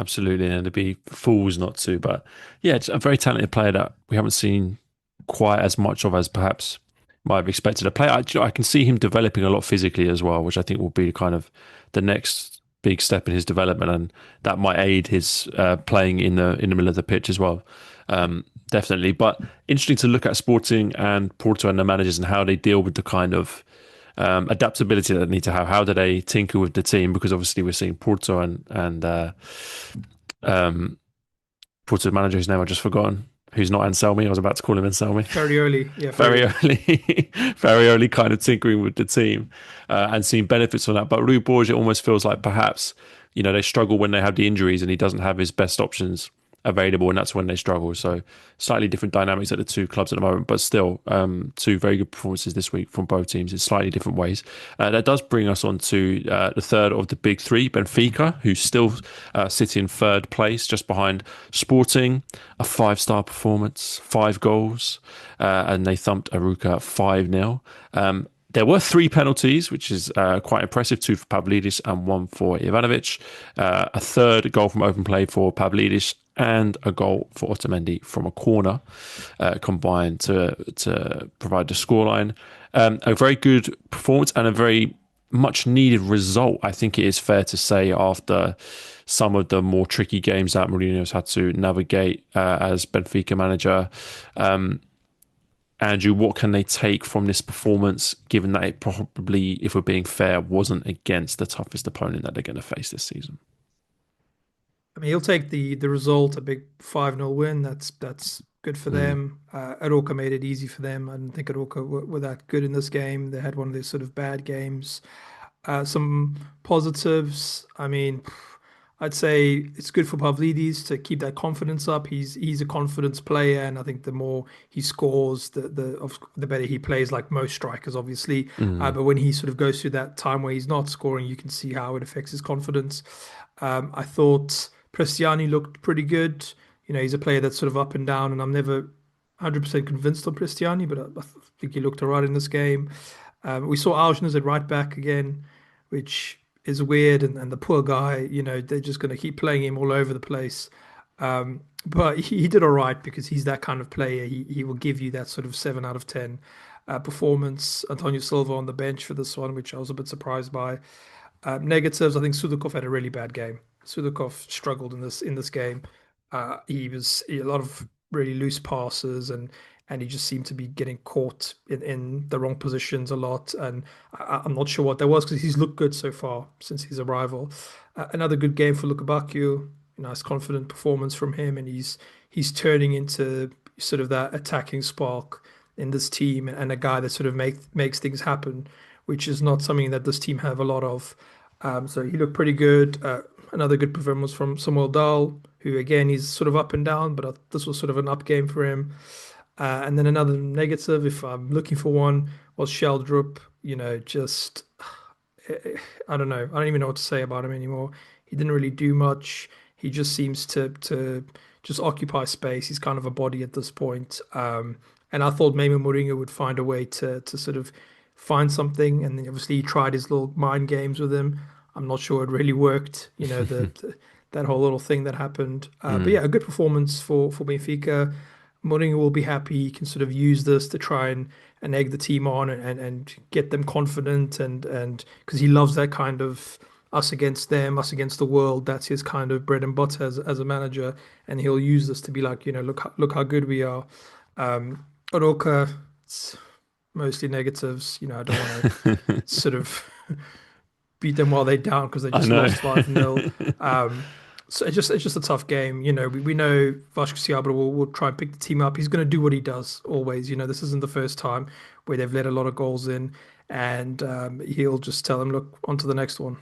Absolutely, and it'd be fools not to. But yeah, it's a very talented player that we haven't seen quite as much of as perhaps might have expected. A player I can see him developing a lot physically as well, which I think will be kind of the next big step in his development, and that might aid his playing in the middle of the pitch as well. Definitely, but interesting to look at Sporting and Porto and the managers and how they deal with the kind of adaptability that they need to have. How do they tinker with the team? Because obviously we're seeing Porto and Porto's manager, whose name I've just forgotten, who's not Anselmi. I was about to call him Anselmi. Very early, yeah. Very early, very early kind of tinkering with the team and seeing benefits from that. But Rui Borges, it almost feels like perhaps, they struggle when they have the injuries and he doesn't have his best options available, and that's when they struggle. So slightly different dynamics at the two clubs at the moment, but still two very good performances this week from both teams in slightly different ways. That does bring us on to the third of the big three, Benfica, who still sit in third place just behind Sporting. A 5-star performance, 5 goals, and they thumped Arouca 5-0. There were 3 penalties, which is quite impressive, 2 for Pavlidis and 1 for Ivanovic. A third goal from open play for Pavlidis and a goal for Otamendi from a corner combined to provide the scoreline. A very good performance and a very much needed result, I think it is fair to say, after some of the more tricky games that Mourinho's had to navigate as Benfica manager. Andrew, what can they take from this performance, given that it probably, if we're being fair, wasn't against the toughest opponent that they're going to face this season? I mean, he'll take the result, a big 5-0 win. That's good for them. Arouca made it easy for them. I didn't think Arouca were that good in this game. They had one of these sort of bad games. Some positives. I mean, I'd say it's good for Pavlidis to keep that confidence up. He's a confidence player, and I think the more he scores, the better he plays. Like most strikers, obviously. But when he sort of goes through that time where he's not scoring, you can see how it affects his confidence. I thought Prestiani looked pretty good. He's a player that's sort of up and down, and I'm never 100% convinced on Prestiani, but I think he looked all right in this game. We saw Algenes at right back again, which is weird, and the poor guy, they're just going to keep playing him all over the place. But he did all right because he's that kind of player. He will give you that sort of 7 out of 10 performance. Antonio Silva on the bench for this one, which I was a bit surprised by. Negatives, I think Sudakov had a really bad game. Sudakov struggled in this game. He was a lot of really loose passes, and he just seemed to be getting caught in the wrong positions a lot. And I'm not sure what that was, because he's looked good so far since his arrival. Another good game for Lukabakiu. Nice confident performance from him, and he's turning into sort of that attacking spark in this team, and a guy that sort of makes things happen, which is not something that this team have a lot of. So he looked pretty good. Another good performance from Samuel Dahl, who again, he's sort of up and down, but this was sort of an up game for him. And then another negative, if I'm looking for one, was Sheldrup. Just, I don't know. I don't even know what to say about him anymore. He didn't really do much. He just seems to just occupy space. He's kind of a body at this point. And I thought maybe Mourinho would find a way to sort of find something. And then obviously he tried his little mind games with him. I'm not sure it really worked. That whole little thing that happened. But yeah, a good performance for Benfica. Mourinho will be happy. He can sort of use this to try and egg the team on and get them confident and because he loves that kind of us against them, us against the world. That's his kind of bread and butter as a manager, and he'll use this to be like, look how good we are. Arouca, it's mostly negatives. I don't want to sort of beat them while they're down because they I just know. lost 5-0. So it's just a tough game. We know Vasco Seabra will try and pick the team up. He's going to do what he does always. This isn't the first time where they've let a lot of goals in, and he'll just tell them, look, on to the next one.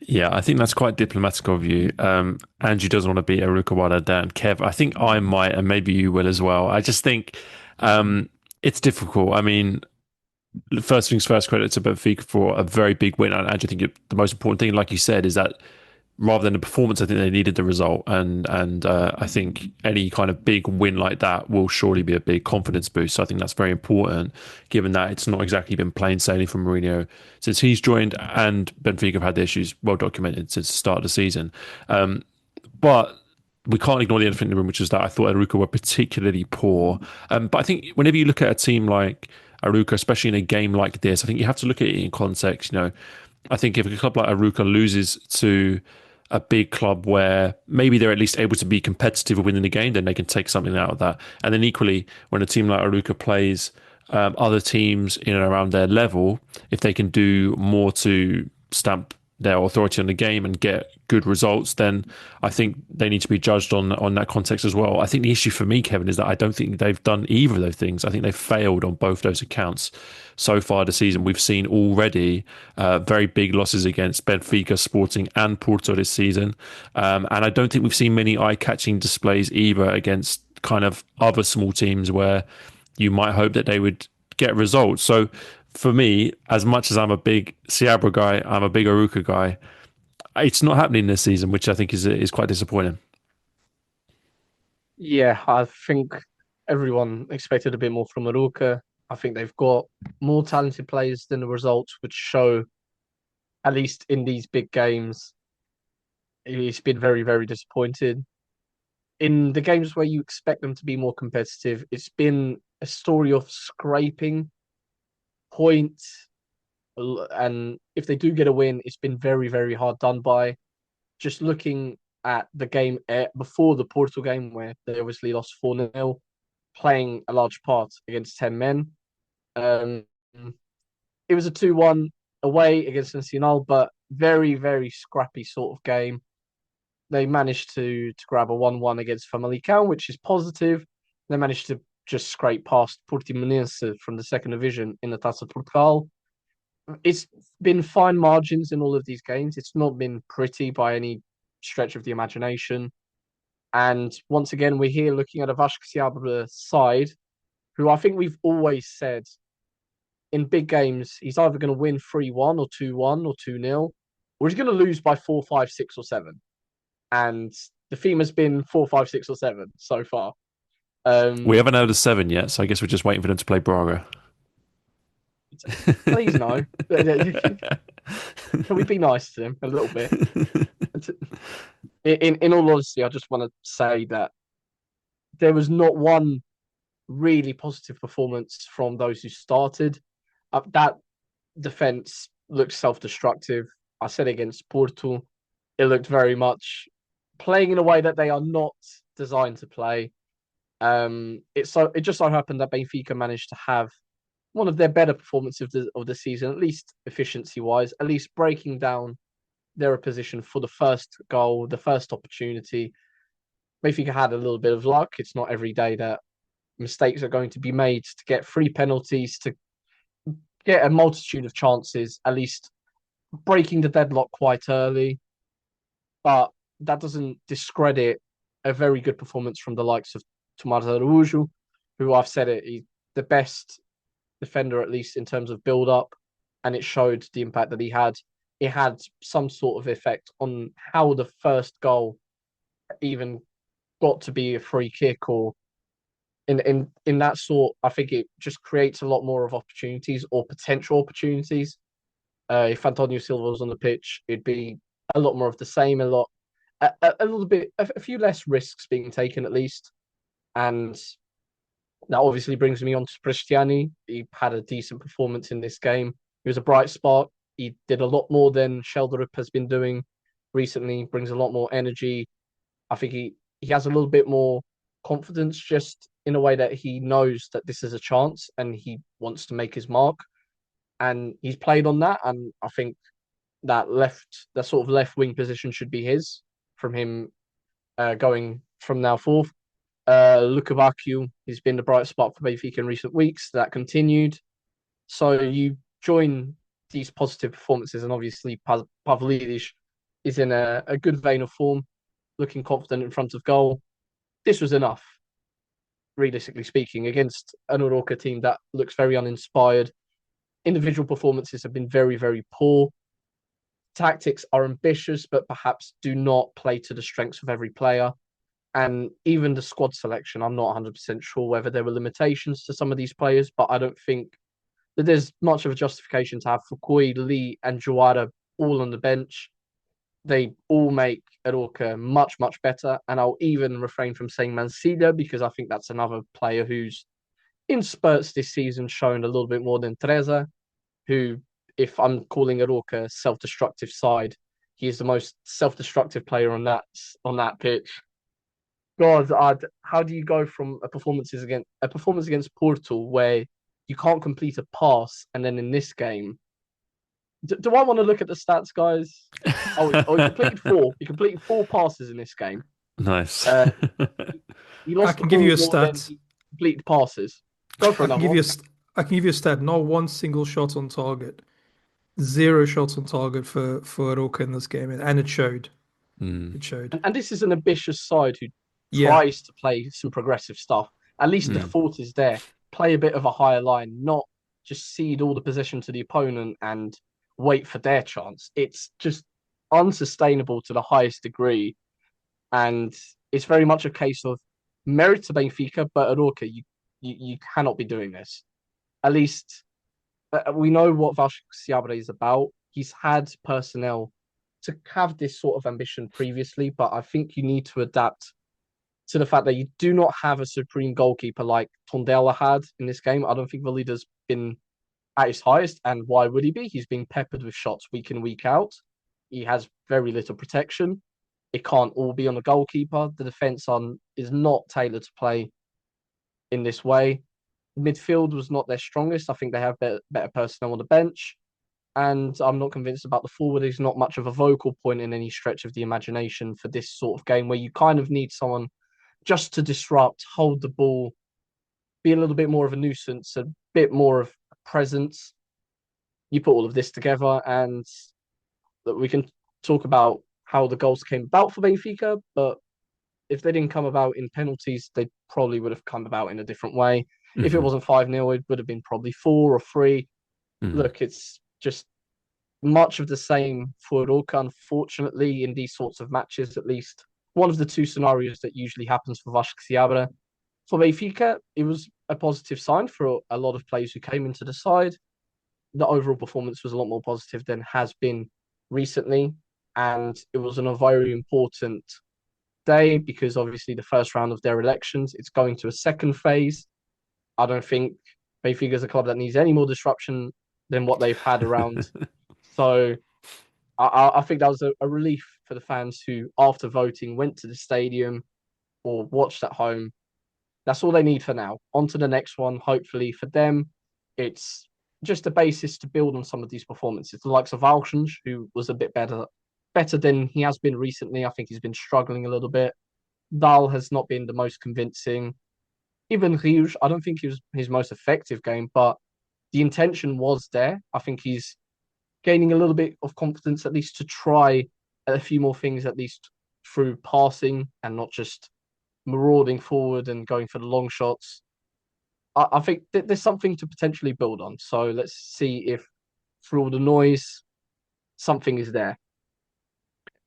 Yeah, I think that's quite diplomatic of you. Andrew doesn't want to beat Arouca while they're down. Kev, I think I might, and maybe you will as well. I just think it's difficult. I mean, first things first, credit to Benfica for a very big win. And I think the most important thing, like you said, is that rather than the performance, I think they needed the result. And I think any kind of big win like that will surely be a big confidence boost. So I think that's very important, given that it's not exactly been plain sailing from Mourinho since he's joined, and Benfica have had the issues well documented since the start of the season. But we can't ignore the elephant in the room, which is that I thought Arouca were particularly poor. But I think whenever you look at a team like Arouca, especially in a game like this, I think you have to look at it in context. I think if a club like Arouca loses to a big club where maybe they're at least able to be competitive and winning the game, then they can take something out of that. And then equally, when a team like Arouca plays other teams in and around their level, if they can do more to stamp their authority on the game and get good results, then I think they need to be judged on that context as well. I think the issue for me, Kevin, is that I don't think they've done either of those things. I think they've failed on both those accounts so far this season. We've seen already very big losses against Benfica, Sporting and Porto this season. And I don't think we've seen many eye-catching displays either against kind of other small teams where you might hope that they would get results. So for me, as much as I'm a big Seabra guy, I'm a big Arouca guy, it's not happening this season, which I think is quite disappointing. Yeah, I think everyone expected a bit more from Arouca. I think they've got more talented players than the results would show, at least in these big games. It's been very, very disappointed. In the games where you expect them to be more competitive, it's been a story of scraping points. And if they do get a win, it's been very, very hard done by. Just looking at the game before the Porto game, where they obviously lost 4-0, playing a large part against 10 men. It was a 2-1 away against Nacional, but very, very scrappy sort of game. They managed to grab a 1-1 against Famalicao, which is positive. They managed to just scrape past Portimonense from the second division in the Taça Portugal. It's been fine margins in all of these games. It's not been pretty by any stretch of the imagination. And once again, we're here looking at a Vasco Seabra side, who I think we've always said in big games, he's either going to win 3-1 or 2-1 or 2-0, or he's going to lose by 4, 5, 6, or 7. And the theme has been 4, 5, 6, or 7 so far. We haven't had a 7 yet, so I guess we're just waiting for them to play Braga. Please no. Can we be nice to them a little bit? In all honesty, I just want to say that there was not one really positive performance from those who started. That defense looked self-destructive. I said against Porto, it looked very much playing in a way that they are not designed to play. It just so happened that Benfica managed to have one of their better performances of the season, at least efficiency-wise, at least breaking down their opposition for the first goal, the first opportunity. Benfica had a little bit of luck. It's not every day that mistakes are going to be made to get 3 penalties, to get a multitude of chances, at least breaking the deadlock quite early. But that doesn't discredit a very good performance from the likes of Tomás Araújo, who I've said he's the best defender, at least in terms of build-up, and it showed the impact that he had. It had some sort of effect on how the first goal even got to be a free kick, or in that sort. I think it just creates a lot more of opportunities or potential opportunities. If Antonio Silva was on the pitch, it'd be a lot more of the same, a little bit, a few less risks being taken at least. And that obviously brings me on to Cristiani. He had a decent performance in this game. He was a bright spot. He did a lot more than Sheldrup has been doing recently, brings a lot more energy. I think he has a little bit more confidence just in a way that he knows that this is a chance and he wants to make his mark. And he's played on that. And I think that sort of left wing position should be his from him going from now forth. Lukaku has been the bright spot for Benfica in recent weeks. That continued. So you join these positive performances, and obviously Pavlidis is in a good vein of form, looking confident in front of goal. This was enough, realistically speaking, against an Arouca team that looks very uninspired. Individual performances have been very, very poor. Tactics are ambitious, but perhaps do not play to the strengths of every player. And even the squad selection, I'm not 100% sure whether there were limitations to some of these players, but I don't think that there's much of a justification to have Fukui, Lee, and Juara all on the bench. They all make Arouca much, much better. And I'll even refrain from saying Mancilla because I think that's another player who's in spurts this season shown a little bit more than Teresa, who, if I'm calling Arouca self-destructive side, he is the most self-destructive player on that pitch. God, how do you go from a performance against Porto where you can't complete a pass, and then in this game, do I want to look at the stats, guys? He completed four. He completed four passes in this game. Nice. He lost I can give you a stat. He completed passes. Go for another one. I can give you a stat. Not one single shot on target. Zero shots on target for Arouca in this game, and it showed. It showed. And this is an ambitious side who tries to play some progressive stuff. At least the thought is there. Play a bit of a higher line, not just cede all the possession to the opponent and wait for their chance. It's just unsustainable to the highest degree. And it's very much a case of merit to Benfica, but Arouca, you cannot be doing this. At least we know what Vasco is about. He's had personnel to have this sort of ambition previously, but I think you need to adapt to the fact that you do not have a supreme goalkeeper like Tondela had in this game. I don't think Valida's been at his highest, and why would he be? He's being peppered with shots week in, week out. He has very little protection. It can't all be on the goalkeeper. The defence is not tailored to play in this way. Midfield was not their strongest. I think they have better personnel on the bench. And I'm not convinced about the forward. He's not much of a vocal point in any stretch of the imagination for this sort of game where you kind of need someone just to disrupt, hold the ball, be a little bit more of a nuisance, a bit more of a presence. You put all of this together and we can talk about how the goals came about for Benfica, but if they didn't come about in penalties, they probably would have come about in a different way. If it wasn't 5-0, it would have been probably 4 or 3. Look, it's just much of the same for Arouca, unfortunately, in these sorts of matches, at least. One of the two scenarios that usually happens for Vasco Seabra. For Benfica, it was a positive sign for a lot of players who came into the side. The overall performance was a lot more positive than has been recently. And it was a very important day because obviously the first round of their elections, it's going to a second phase. I don't think Benfica is a club that needs any more disruption than what they've had around. So I think that was a relief for the fans who, after voting, went to the stadium or watched at home. That's all they need for now. On to the next one. Hopefully for them, it's just a basis to build on some of these performances. The likes of Valkens, who was a bit better than he has been recently. I think he's been struggling a little bit. Dal has not been the most convincing. Even Rios, I don't think he was his most effective game, but the intention was there. I think he's gaining a little bit of confidence, at least to try a few more things, at least through passing and not just marauding forward and going for the long shots. I think there's something to potentially build on. So let's see if through all the noise, something is there.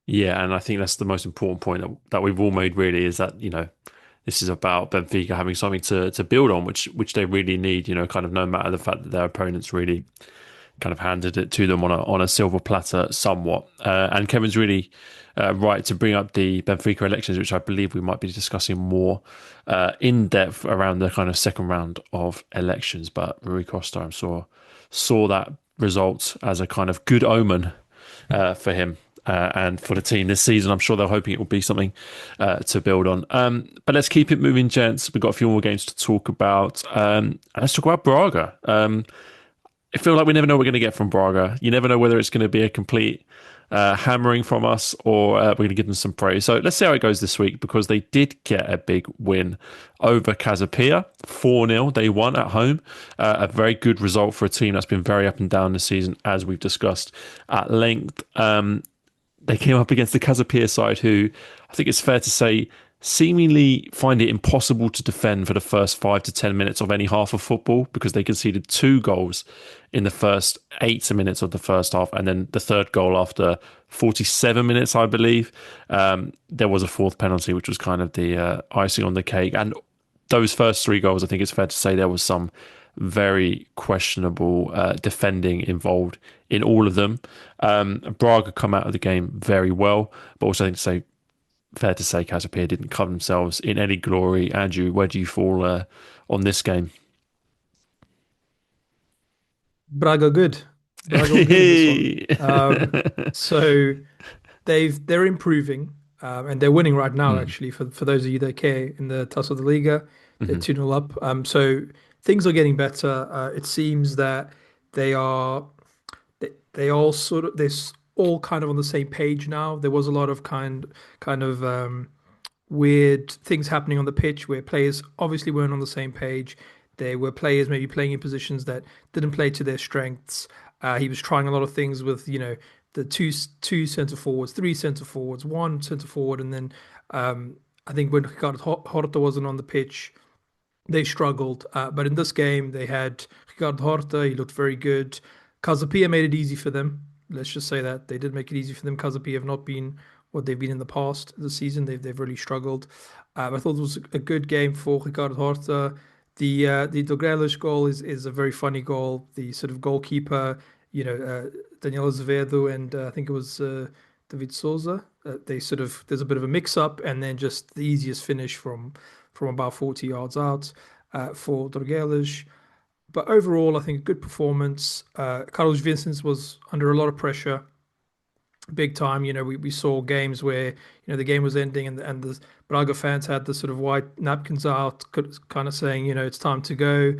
Yeah, and I think that's the most important point that we've all made, really, is that, this is about Benfica having something to build on, which they really need, kind of no matter the fact that their opponents really kind of handed it to them on a silver platter somewhat. And Kevin's really right to bring up the Benfica elections, which I believe we might be discussing more in depth around the kind of second round of elections. But Rui Costa, I'm sure, saw that result as a kind of good omen for him. And for the team this season, I'm sure they're hoping it will be something to build on. But let's keep it moving, gents. We've got a few more games to talk about. Let's talk about Braga. I feel like we never know what we're going to get from Braga. You never know whether it's going to be a complete hammering from us or we're going to give them some praise. So let's see how it goes this week, because they did get a big win over Casa Pia, 4-0. They won at home. A very good result for a team that's been very up and down this season, as we've discussed at length. They came up against the Casa Pia side, who I think it's fair to say seemingly find it impossible to defend for the first 5 to 10 minutes of any half of football, because they conceded 2 goals in the first 8 minutes of the first half, and then the third goal after 47 minutes, I believe. There was a fourth penalty, which was kind of the icing on the cake. And those first 3 goals, I think it's fair to say there was some very questionable defending involved in all of them. Braga come out of the game very well, but also I think fair to say Casa Pia didn't cover themselves in any glory. Andrew, where do you fall on this game? Braga good. Braga good in this one. So they're improving and they're winning right now. Actually, for those of you that care, in the Taça da Liga, they're 2-0 up. So things are getting better. It seems that they all sort of they're all kind of on the same page now. There was a lot of kind of weird things happening on the pitch where players obviously weren't on the same page. There were players maybe playing in positions that didn't play to their strengths. He was trying a lot of things with, the two centre forwards, 3 centre forwards, 1 centre forward, and then I think when Ricardo Horta wasn't on the pitch, they struggled. But in this game, they had Ricardo Horta. He looked very good. Casa Pia made it easy for them. Let's just say that they did make it easy for them. Casa Pia have not been what they've been in the past this season. They've really struggled. I thought it was a good game for Ricardo Horta. The Dogrelis goal is a very funny goal. The sort of goalkeeper, Daniel Azevedo and I think it was David Souza. There's a bit of a mix up, and then just the easiest finish from about 40 yards out for Dorgeles. But overall, I think a good performance. Carlos Vincent was under a lot of pressure, big time. We saw games where the game was ending and the Braga fans had the sort of white napkins out, kind of saying it's time to go.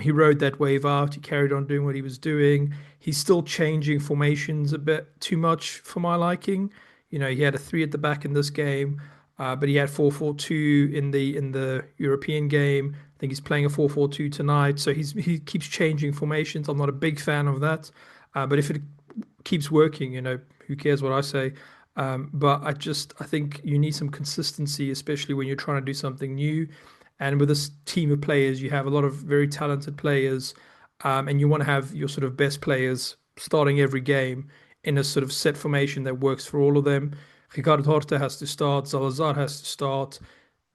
He rode that wave out. He carried on doing what he was doing. He's still changing formations a bit too much for my liking. He had a 3 at the back in this game, but he had 4-4-2 in the European game. I think he's playing a 4-4-2 tonight. So he keeps changing formations. I'm not a big fan of that, but if it keeps working, who cares what I say? But I think you need some consistency, especially when you're trying to do something new. And with this team of players, you have a lot of very talented players, and you want to have your sort of best players starting every game in a sort of set formation that works for all of them. Ricardo Horta has to start. Salazar has to start.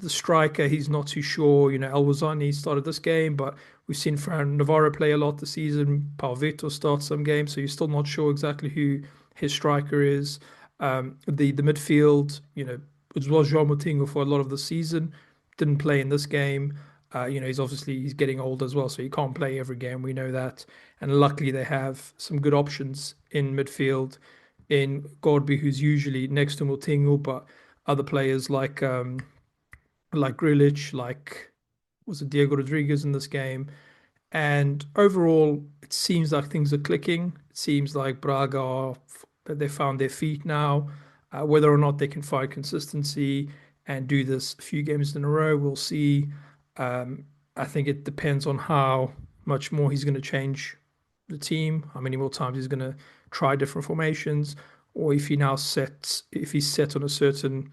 The striker, he's not too sure. El Wazani started this game, but we've seen Fran Navarro play a lot this season. Paulo Vitor starts some games, so you're still not sure exactly who his striker is. The midfield, it was João Moutinho for a lot of the season. Didn't play in this game. He's getting old as well, so he can't play every game. We know that. And luckily they have some good options in midfield in Godby, who's usually next to Moutinho, but other players like Grulic, was it Diego Rodriguez in this game? And overall, it seems like things are clicking. It seems like Braga they found their feet now. Whether or not they can find consistency and do this a few games in a row, we'll see. I think it depends on how much more he's going to change the team, how many more times he's going to try different formations, or if he's set on a certain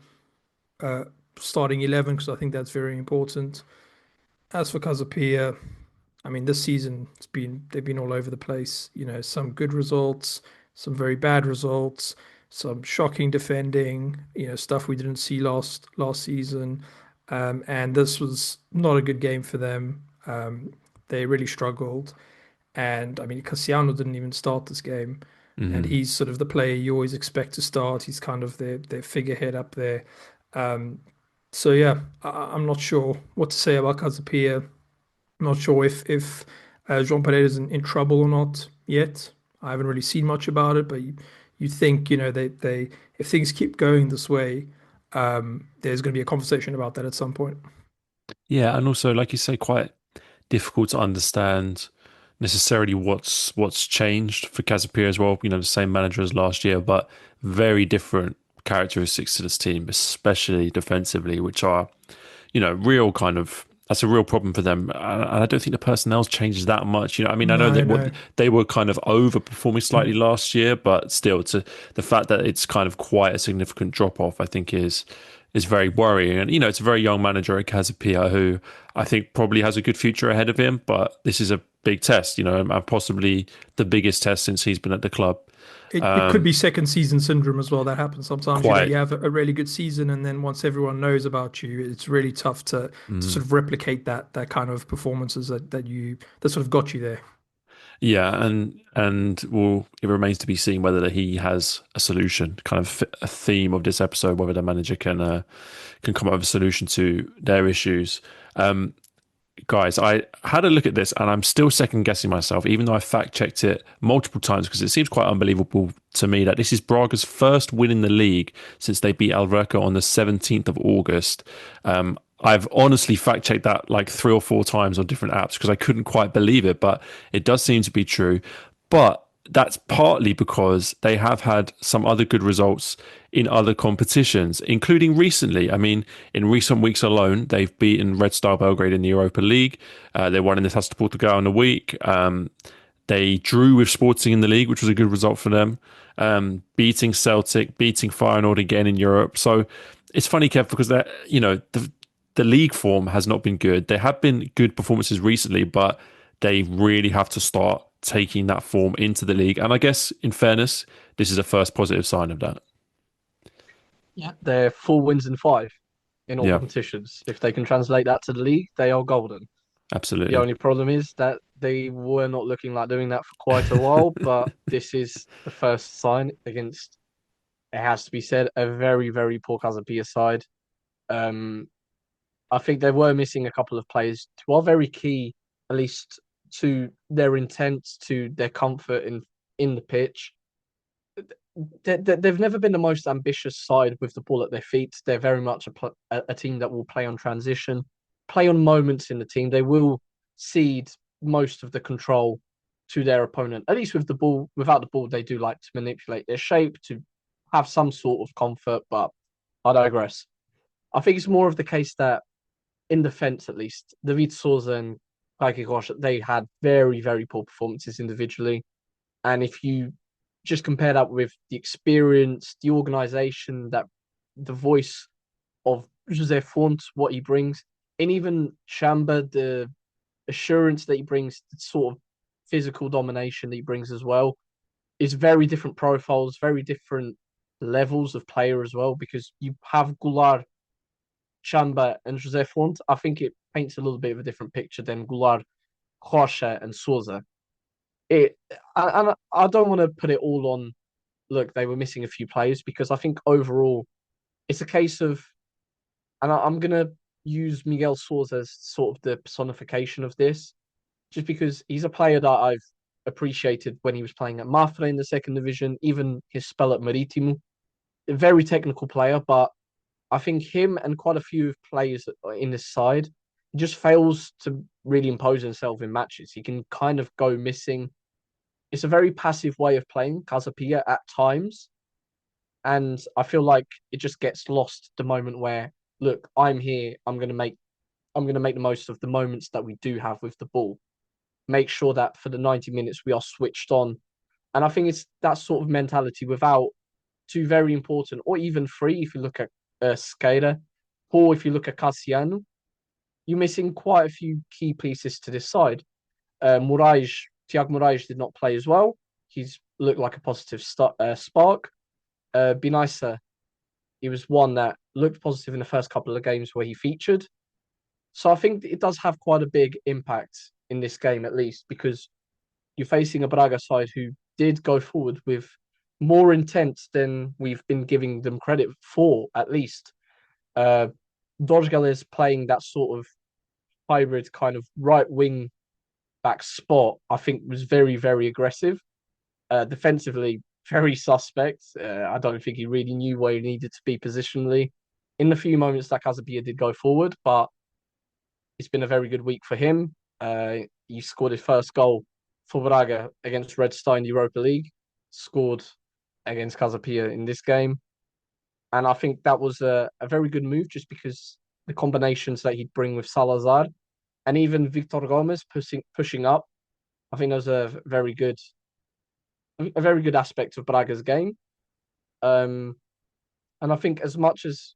starting 11, because I think that's very important. As for Casa Pia, this season they've been all over the place. Some good results, some very bad results, some shocking defending. Stuff we didn't see last season, and this was not a good game for them. They really struggled, And I mean, Cassiano didn't even start this game, and Mm. he's sort of the player you always expect to start. He's kind of their figurehead up there. Um, so yeah, I'm not sure what to say about Casa Pia. I'm not sure if João Pereira's in trouble or not yet. I haven't really seen much about it, but you think, they if things keep going this way, there's going to be a conversation about that at some point. Yeah, and also, like you say, quite difficult to understand necessarily what's changed for Casapia as well. The same manager as last year, but very different characteristics to this team, especially defensively, which are, real kind of that's a real problem for them. And I don't think the personnel's changes that much. I mean, I know No, no. they were kind of overperforming slightly last year, but still, to the fact that it's kind of quite a significant drop off, I think is very worrying. And it's a very young manager at Casa Pia who I think probably has a good future ahead of him. But this is a big test, and possibly the biggest test since he's been at the club. It could be second season syndrome as well. That happens sometimes. You Quite. have a really good season, and then once everyone knows about you, it's really tough to sort of replicate that kind of performances that sort of got you there. Yeah, and well, it remains to be seen whether he has a solution, kind of a theme of this episode, whether the manager can come up with a solution to their issues. Guys, I had a look at this and I'm still second guessing myself, even though I fact checked it multiple times because it seems quite unbelievable to me that this is Braga's first win in the league since they beat Arouca on the 17th of August. I've honestly fact checked that like 3 or 4 times on different apps because I couldn't quite believe it, but it does seem to be true. But that's partly because they have had some other good results in other competitions, including recently. I mean, in recent weeks alone, they've beaten Red Star Belgrade in the Europa League. They won in the Taça de Portugal in a week. They drew with Sporting in the league, which was a good result for them. Beating Celtic, beating Feyenoord again in Europe. So it's funny, Kev, because the league form has not been good. There have been good performances recently, but they really have to start taking that form into the league. And I guess, in fairness, this is a first positive sign of that. Yeah, they're 4 wins and 5 in all Yeah, competitions. If they can translate that to the league, they are golden. The absolutely. only problem is that they were not looking like doing that for quite a while, but this is the first sign against, it has to be said, a very, very poor Casa Pia side. Um, I think they were missing a couple of players who are very key, at least to their intent, to their comfort in the pitch. They've never been the most ambitious side with the ball at their feet. They're very much a team that will play on transition, play on moments in the team. They will cede most of the control to their opponent. At least with the ball, without the ball, they do like to manipulate their shape to have some sort of comfort. But I digress. I think it's more of the case that in defence, at least, David Souza and Paiki Rocha, they had very, very poor performances individually. And if you just compare that with the experience, the organization, that the voice of Jose Font, what he brings, and even Chamba, the assurance that he brings, the sort of physical domination that he brings as well, is very different profiles, very different levels of player as well. Because you have Goulart, Chamba, and Jose Font. I think it paints a little bit of a different picture than Goulart, Rocha, and Souza. And I don't want to put it all on. Look, they were missing a few players because I think overall it's a case of, and I'm gonna use Miguel Souza as sort of the personification of this, just because he's a player that I've appreciated when he was playing at Mafra in the second division, even his spell at Marítimo. A very technical player, but I think him and quite a few players in this side just fails to really impose himself in matches. He can kind of go missing. It's a very passive way of playing Casa Pia at times. And I feel like it just gets lost the moment where, look, I'm here, I'm gonna make the most of the moments that we do have with the ball. Make sure that for the 90 minutes we are switched on. And I think it's that sort of mentality without two very important, or even three if you look at Skater, or if you look at Cassiano, you're missing quite a few key pieces to this side. Moraes, Tiago Moraes did not play as well. He's looked like a positive spark. Binaisa, he was one that looked positive in the first couple of games where he featured. So I think it does have quite a big impact in this game, at least, because you're facing a Braga side who did go forward with more intent than we've been giving them credit for, at least. Dorgal is playing that sort of hybrid kind of right wing back spot, I think was very, very aggressive. Defensively, very suspect. I don't think he really knew where he needed to be positionally. In the few moments that Casa Pia did go forward, but it's been a very good week for him. He scored his first goal for Braga against Red Star in the Europa League, scored against Casa Pia in this game. And I think that was a very good move just because the combinations that he'd bring with Salazar and even Victor Gomez pushing up. I think that was a very good aspect of Braga's game. And I think as much as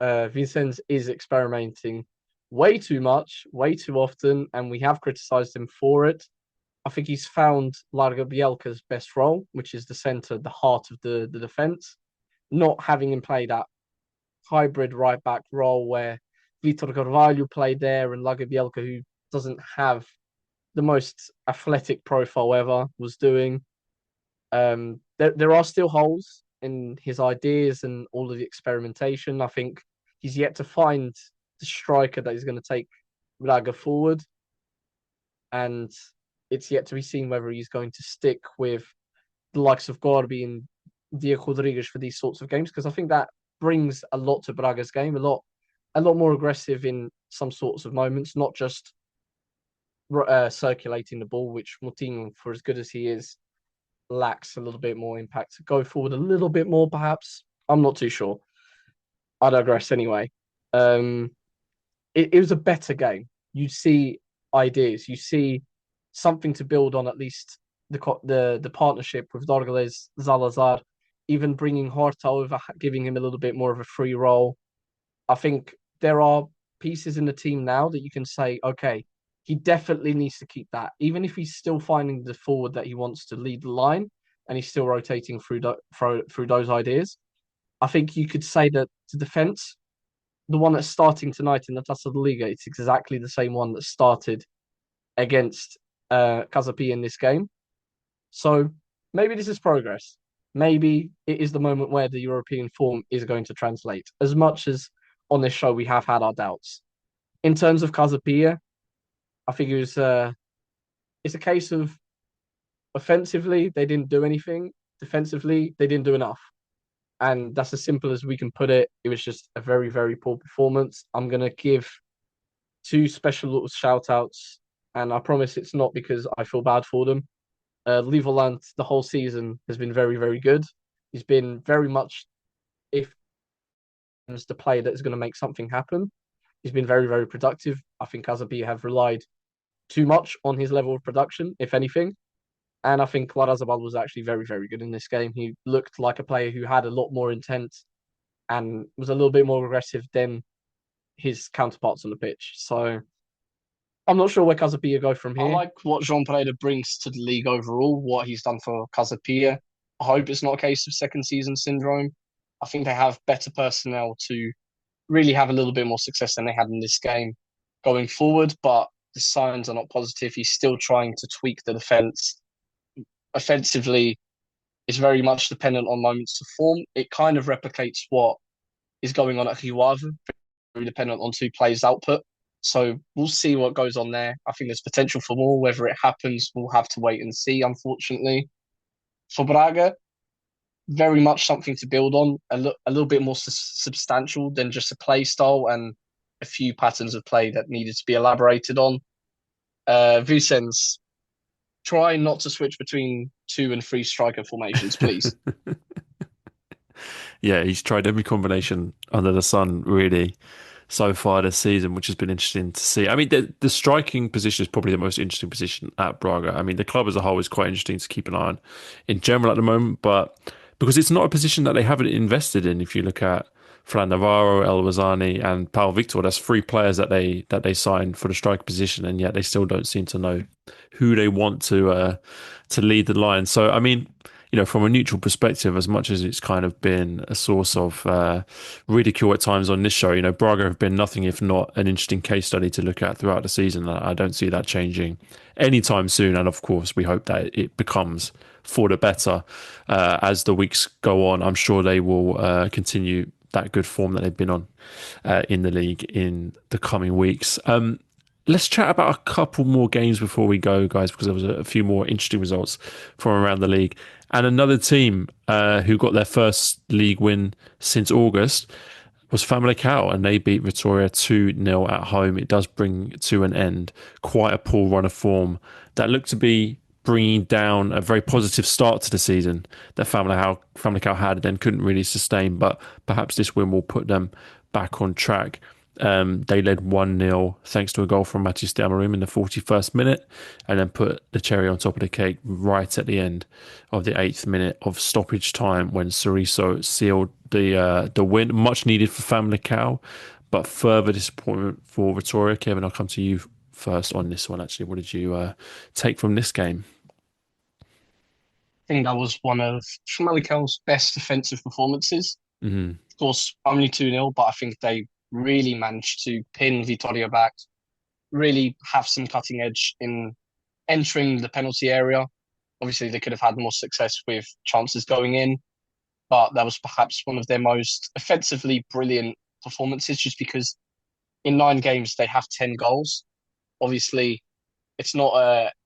Vicente is experimenting way too much, way too often, and we have criticized him for it, I think he's found Larga Bielka's best role, which is the center, the heart of the defense. Not having him play that hybrid right back role where Vitor Carvalho played there and Larga Bielka, who doesn't have the most athletic profile ever, was doing. There are still holes in his ideas and all of the experimentation. I think he's yet to find the striker that is going to take Braga forward. And it's yet to be seen whether he's going to stick with the likes of Gorby and Diego Rodriguez for these sorts of games, because I think that brings a lot to Braga's game, a lot more aggressive in some sorts of moments, not just circulating the ball, which Moutinho, for as good as he is, lacks a little bit more impact. To go forward a little bit more, perhaps. I'm not too sure. I digress anyway. It was a better game. You see ideas. You see something to build on, at least the partnership with Dorgales, Salazar, even bringing Horta over, giving him a little bit more of a free role. I think there are pieces in the team now that you can say, okay, he definitely needs to keep that. Even if he's still finding the forward that he wants to lead the line and he's still rotating through those ideas, I think you could say that the defense, the one that's starting tonight in the Taça da Liga, it's exactly the same one that started against Casa Pia in this game. So maybe this is progress. Maybe it is the moment where the European form is going to translate. As much as on this show we have had our doubts. In terms of Casa Pia, I think it's a case of offensively, they didn't do anything. Defensively, they didn't do enough. And that's as simple as we can put it. It was just a very, very poor performance. I'm going to give two special little shout outs. And I promise it's not because I feel bad for them. Levoland, the whole season, has been very, very good. He's been very much, if it's the player that is going to make something happen. He's been very, very productive. I think Casa Pia have relied too much on his level of production, if anything. And I think Larrazabal was actually very, very good in this game. He looked like a player who had a lot more intent and was a little bit more aggressive than his counterparts on the pitch. So I'm not sure where Casa Pia go from here. I like what João Pereira brings to the league overall, what he's done for Casa Pia. I hope it's not a case of second season syndrome. I think they have better personnel to really have a little bit more success than they had in this game going forward, but the signs are not positive. He's still trying to tweak the defence. Offensively, it's very much dependent on moments to form. It kind of replicates what is going on at Rio Ave, very dependent on two players' output. So we'll see what goes on there. I think there's potential for more. Whether it happens, we'll have to wait and see, unfortunately. For Braga, very much something to build on, a little bit more substantial than just a play style and a few patterns of play that needed to be elaborated on. Vicens, try not to switch between 2 and 3 striker formations, please. Yeah, he's tried every combination under the sun, really, so far this season, which has been interesting to see. I mean, the striking position is probably the most interesting position at Braga. I mean, the club as a whole is quite interesting to keep an eye on in general at the moment, but because it's not a position that they haven't invested in. If you look at Fran Navarro, El Wazani, and Paulo Victor, that's 3 players that they signed for the striker position, and yet they still don't seem to know who they want to lead the line. So, I mean, from a neutral perspective, as much as it's kind of been a source of ridicule at times on this show, Braga have been nothing if not an interesting case study to look at throughout the season. I don't see that changing anytime soon. And of course, we hope that it becomes for the better as the weeks go on. I'm sure they will continue that good form that they've been on in the league in the coming weeks. Let's chat about a couple more games before we go, guys, because there was a few more interesting results from around the league. And another team who got their first league win since August was Famalicao, and they beat Vitória 2-0 at home. It does bring to an end quite a poor run of form that looked to be bringing down a very positive start to the season that Famalicao had and then couldn't really sustain. But perhaps this win will put them back on track. They led 1-0 thanks to a goal from Matis de Amarim in the 41st minute, and then put the cherry on top of the cake right at the end of the 8th minute of stoppage time when Soriso sealed the win. Much needed for Famalicao, but further disappointment for Vitória. Kevin, I'll come to you first on this one. Actually, what did you take from this game? I think that was one of Famalicao's best defensive performances. Mm-hmm. Of course, only 2-0, but I think they really managed to pin Vitória back, really have some cutting edge in entering the penalty area. Obviously, they could have had more success with chances going in, but that was perhaps one of their most offensively brilliant performances just because in 9 games they have 10 goals. Obviously, it's not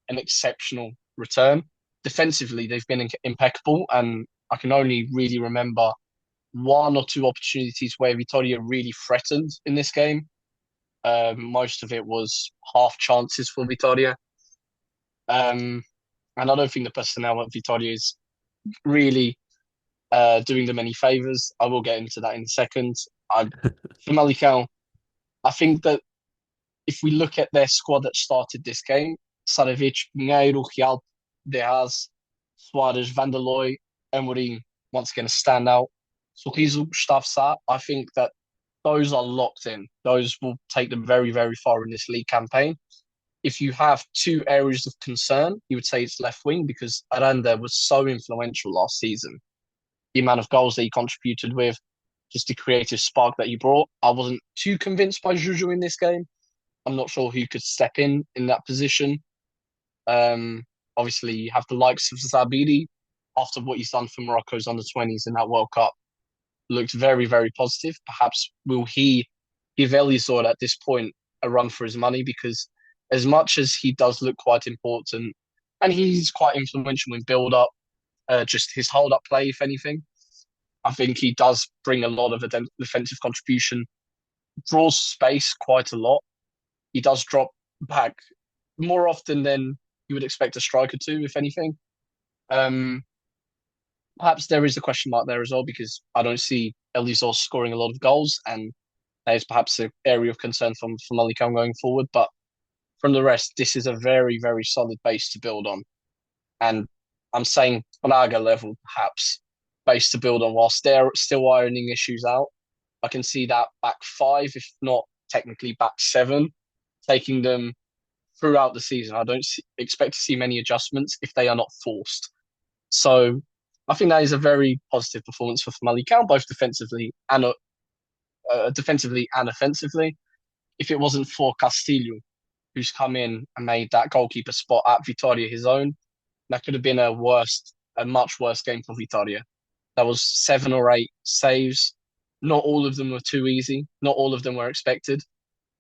an exceptional return. Defensively, they've been impeccable, and I can only really remember 1 or 2 opportunities where Vitória really threatened in this game. Most of it was half chances for Vitória. And I don't think the personnel at Vitória is really doing them any favours. I will get into that in a second. Famalicão, I think that if we look at their squad that started this game, Saravich, Pinheiro, Real, Deaz, Soares, Vanderlooy, Amorim, once again a standout. Sorriso, Gustavo Sá, I think that those are locked in. Those will take them very, very far in this league campaign. If you have 2 areas of concern, you would say it's left wing because Aranda was so influential last season. The amount of goals that he contributed with, just the creative spark that he brought. I wasn't too convinced by Juju in this game. I'm not sure who could step in that position. Obviously, you have the likes of Zabiri after what he's done for Morocco's under-20s in that World Cup. Looked very, very positive. Perhaps will he give Elisor at this point a run for his money? Because as much as he does look quite important, and he's quite influential in build-up, just his hold-up play, if anything, I think he does bring a lot of defensive contribution, draws space quite a lot. He does drop back more often than you would expect a striker to, if anything. Perhaps there is a question mark there as well because I don't see Elisor scoring a lot of goals, and that is perhaps an area of concern from Famalicão going forward. But from the rest, this is a very, very solid base to build on. And I'm saying Braga level, perhaps, base to build on whilst they're still ironing issues out. I can see that back 5, if not technically back 7, taking them throughout the season. I don't expect to see many adjustments if they are not forced. So I think that is a very positive performance for Famalicão, both defensively and offensively. If it wasn't for Castillo, who's come in and made that goalkeeper spot at Vitória his own, that could have been a much worse game for Vitória. That was 7 or 8 saves. Not all of them were too easy. Not all of them were expected.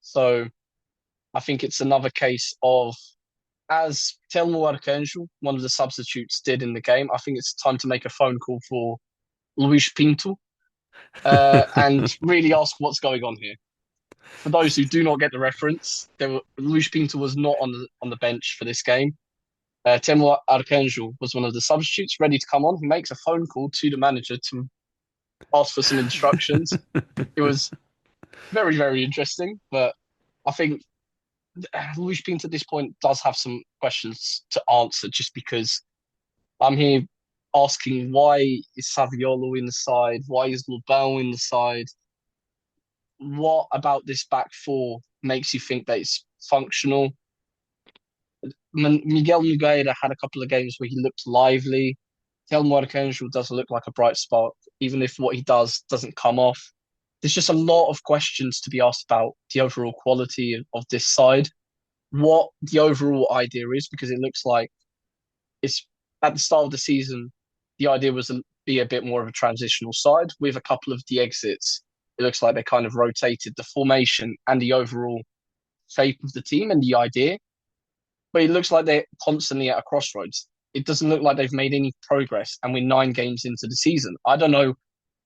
So I think it's another case of, as Telmo Arcanjo, one of the substitutes, did in the game, I think it's time to make a phone call for Luis Pinto and really ask what's going on here. For those who do not get the reference, Luis Pinto was not on the bench for this game. Telmo Arcanjo was one of the substitutes ready to come on. He makes a phone call to the manager to ask for some instructions. It was very, very interesting, but I think Luis Pinto at this point does have some questions to answer just because I'm here asking why is Saviolo in the side? Why is Lobão in the side? What about this back 4 makes you think that it's functional? Miguel Nogueira had a couple of games where he looked lively. Telmo Arcangel does look like a bright spark, even if what he does doesn't come off. There's just a lot of questions to be asked about the overall quality of this side, what the overall idea is, because it looks like it's at the start of the season, the idea was to be a bit more of a transitional side with a couple of the exits. It looks like they kind of rotated the formation and the overall shape of the team and the idea, but it looks like they're constantly at a crossroads. It doesn't look like they've made any progress, and we're 9 games into the season. I don't know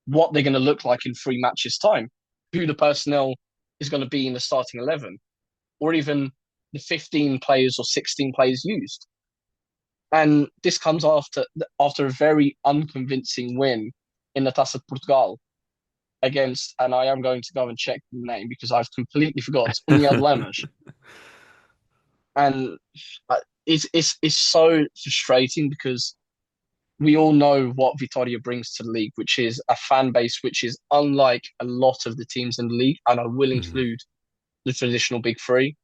what they're going to look like in 3 matches' time, who the personnel is going to be in the starting 11, or even the 15 players or 16 players used. And this comes after a very unconvincing win in the Taça de Portugal against, and I am going to go and check the name because I've completely forgot, União de Lamas. And it's so frustrating because we all know what Vitória brings to the league, which is a fan base which is unlike a lot of the teams in the league, and I will include the traditional big three.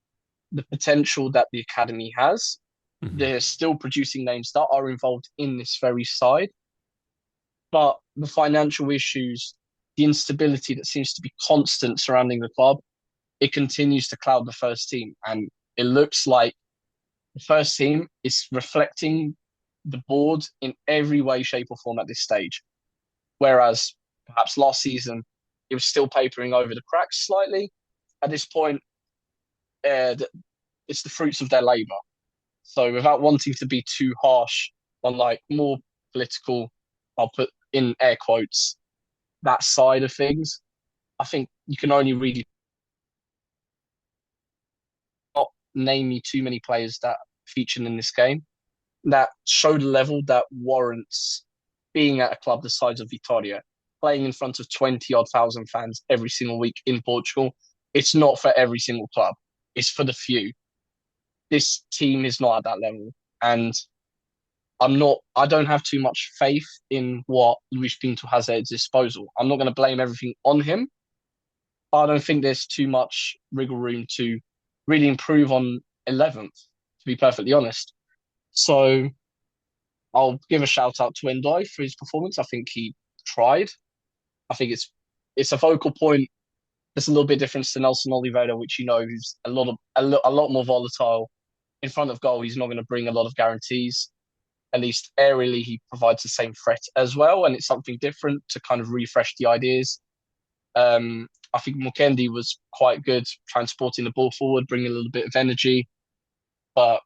The potential that the academy has, they're still producing names that are involved in this very side, but the financial issues, the instability that seems to be constant surrounding the club, it continues to cloud the first team, and it looks like the first team is reflecting the board in every way, shape, or form at this stage. Whereas perhaps last season, it was still papering over the cracks slightly. At this point, it's the fruits of their labour. So without wanting to be too harsh on like more political, I'll put in air quotes, that side of things, I think you can only really not name me too many players that featured in this game that showed a level that warrants being at a club the size of Vitória, playing in front of 20 odd thousand fans every single week in Portugal. It's not for every single club. It's for the few. This team is not at that level. And I don't have too much faith in what Luis Pinto has at his disposal. I'm not going to blame everything on him. I don't think there's too much wriggle room to really improve on 11th, to be perfectly honest. So I'll give a shout out to Endoi for his performance. I think he tried. I think it's a focal point that's a little bit different to Nelson Oliveira, which is a lot more volatile in front of goal. He's not going to bring a lot of guarantees. At least aerially, he provides the same threat as well, and it's something different to kind of refresh the ideas. I think Mukendi was quite good transporting the ball forward, bringing a little bit of energy. But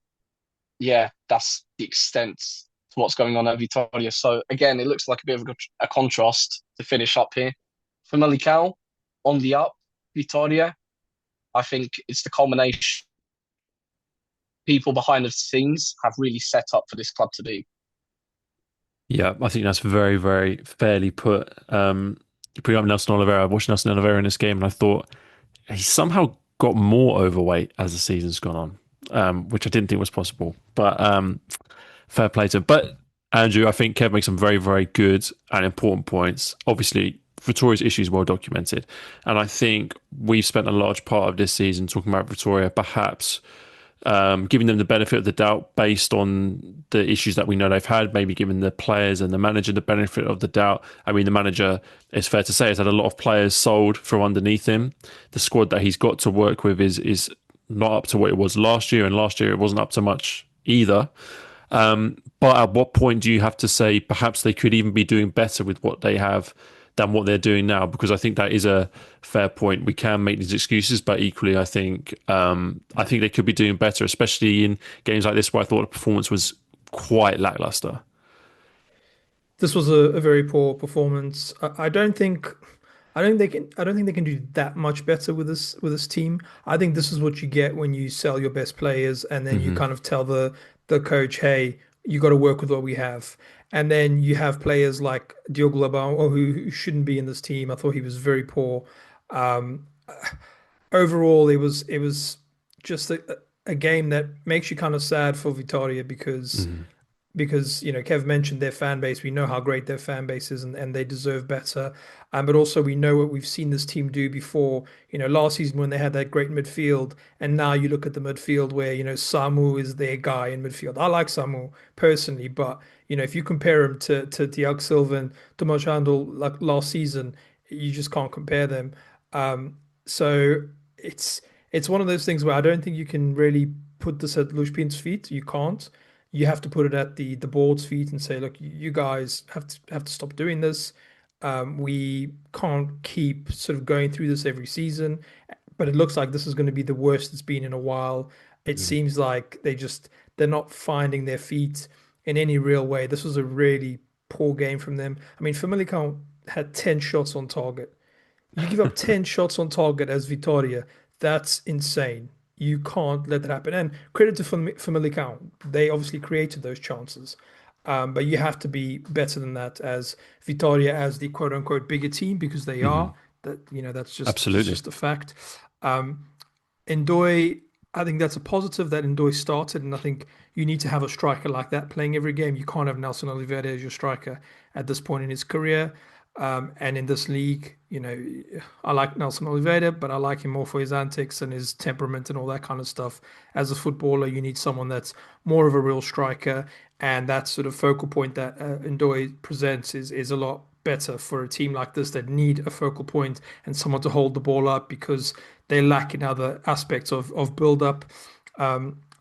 yeah, that's the extent to what's going on at Vitória. So again, it looks like a bit of a contrast to finish up here. Famalicao on the up, Vitória. I think it's the culmination. People behind the scenes have really set up for this club to be. Yeah, I think that's very, very fairly put. You bring up Nelson Oliveira. I watched Nelson Oliveira in this game, and I thought he somehow got more overweight as the season's gone on, which I didn't think was possible. But fair play to him. But Andrew, I think Kev makes some very, very good and important points. Obviously, Vitoria's issue is well documented, and I think we've spent a large part of this season talking about Vitória, perhaps giving them the benefit of the doubt based on the issues that we know they've had, maybe giving the players and the manager the benefit of the doubt. I mean, the manager, it's fair to say, has had a lot of players sold from underneath him. The squad that he's got to work with is not up to what it was last year, and last year it wasn't up to much either. But at what point do you have to say perhaps they could even be doing better with what they have than what they're doing now? Because I think that is a fair point. We can make these excuses, but equally, I think they could be doing better, especially in games like this where I thought the performance was quite lackluster. This was a very poor performance. I don't think they can do that much better with this team. I think this is what you get when you sell your best players and then you kind of tell the coach, hey, you got to work with what we have. And then you have players like Diogo Labão, who shouldn't be in this team. I thought he was very poor. Overall, it was just a game that makes you kind of sad for Vitória because because Kev mentioned their fan base. We know how great their fan base is, and they deserve better. But also we know what we've seen this team do before. Last season when they had that great midfield, and now you look at the midfield where Samu is their guy in midfield. I like Samu personally, but if you compare him to Thiago Silva and Tomas Handel like last season, you just can't compare them. So it's one of those things where I don't think you can really put this at Lushpin's feet. You can't. You have to put it at the board's feet and say, look, you guys have to stop doing this. We can't keep sort of going through this every season, but it looks like this is going to be the worst it's been in a while. It Mm. seems like they're not finding their feet in any real way. This was a really poor game from them. I mean, Famalicao had 10 shots on target. You give up 10 shots on target as Vitória. That's insane. You can't let that happen. And credit to Famalicão. They obviously created those chances. But you have to be better than that as Vitória, as the quote unquote bigger team, because they Mhm. are. That's Absolutely. just a fact. Um, Ndoye, I think that's a positive that Ndoye started, and I think you need to have a striker like that playing every game. You can't have Nelson Oliveira as your striker at this point in his career. And in this league, I like Nelson Oliveira, but I like him more for his antics and his temperament and all that kind of stuff. As a footballer, you need someone that's more of a real striker, and that sort of focal point that Ndoye presents is a lot better for a team like this that need a focal point and someone to hold the ball up because they lack in other aspects of build up.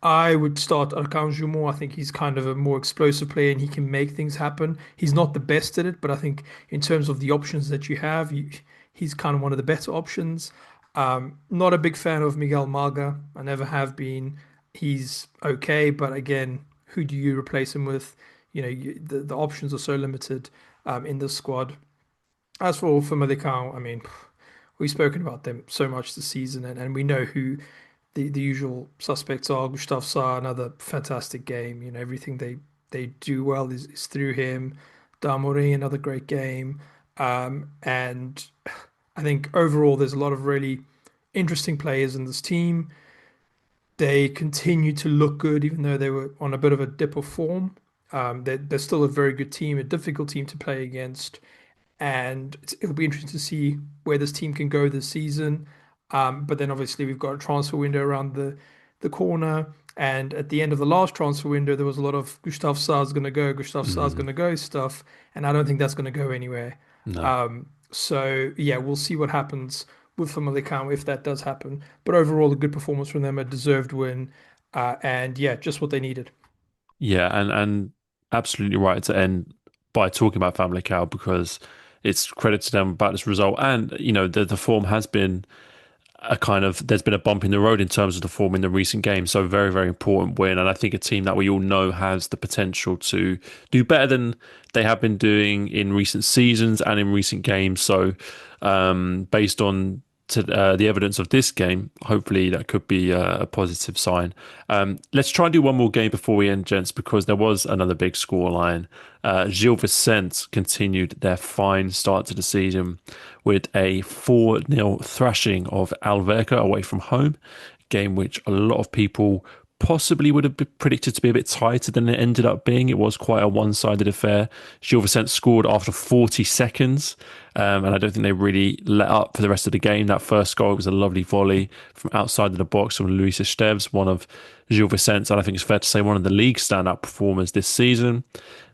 I would start Arcanjo more. I think he's kind of a more explosive player and he can make things happen. He's not the best at it, but I think in terms of the options that you have, he's kind of one of the better options. Not a big fan of Miguel Malga. I never have been. He's okay, but again, who do you replace him with? The options are so limited in this squad. As for Famalicão, I mean, we've spoken about them so much this season, and we know who the usual suspects are. Gustav Sa, another fantastic game. Everything they do well is through him. Damori, another great game. And I think overall, there's a lot of really interesting players in this team. They continue to look good, even though they were on a bit of a dip of form. They're still a very good team, a difficult team to play against, and it'll be interesting to see where this team can go this season. But then obviously we've got a transfer window around the corner, and at the end of the last transfer window, there was a lot of Gustav Sa's going to go, Gustav Sa's Mhm. going to go stuff, and I don't think that's going to go anywhere. No. So yeah, we'll see what happens with Famalicão if that does happen. But overall, a good performance from them, a deserved win, and yeah, just what they needed. Yeah, and absolutely right to end by talking about Family Cow because it's credit to them about this result. And, the form has been there's been a bump in the road in terms of the form in the recent games. So very, very important win. And I think a team that we all know has the potential to do better than they have been doing in recent seasons and in recent games. So based on the evidence of this game, hopefully that could be a positive sign. Let's try and do one more game before we end, gents, because there was another big scoreline. Gil Vicente continued their fine start to the season with a 4-0 thrashing of Alverca away from home, game which a lot of people possibly would have predicted to be a bit tighter than it ended up being. It was quite a one-sided affair. Gil Vicente scored after 40 seconds, and I don't think they really let up for the rest of the game. That first goal was a lovely volley from outside of the box from Luis Esteves, one of Gil Vicente, and I think it's fair to say one of the league's standout performers this season,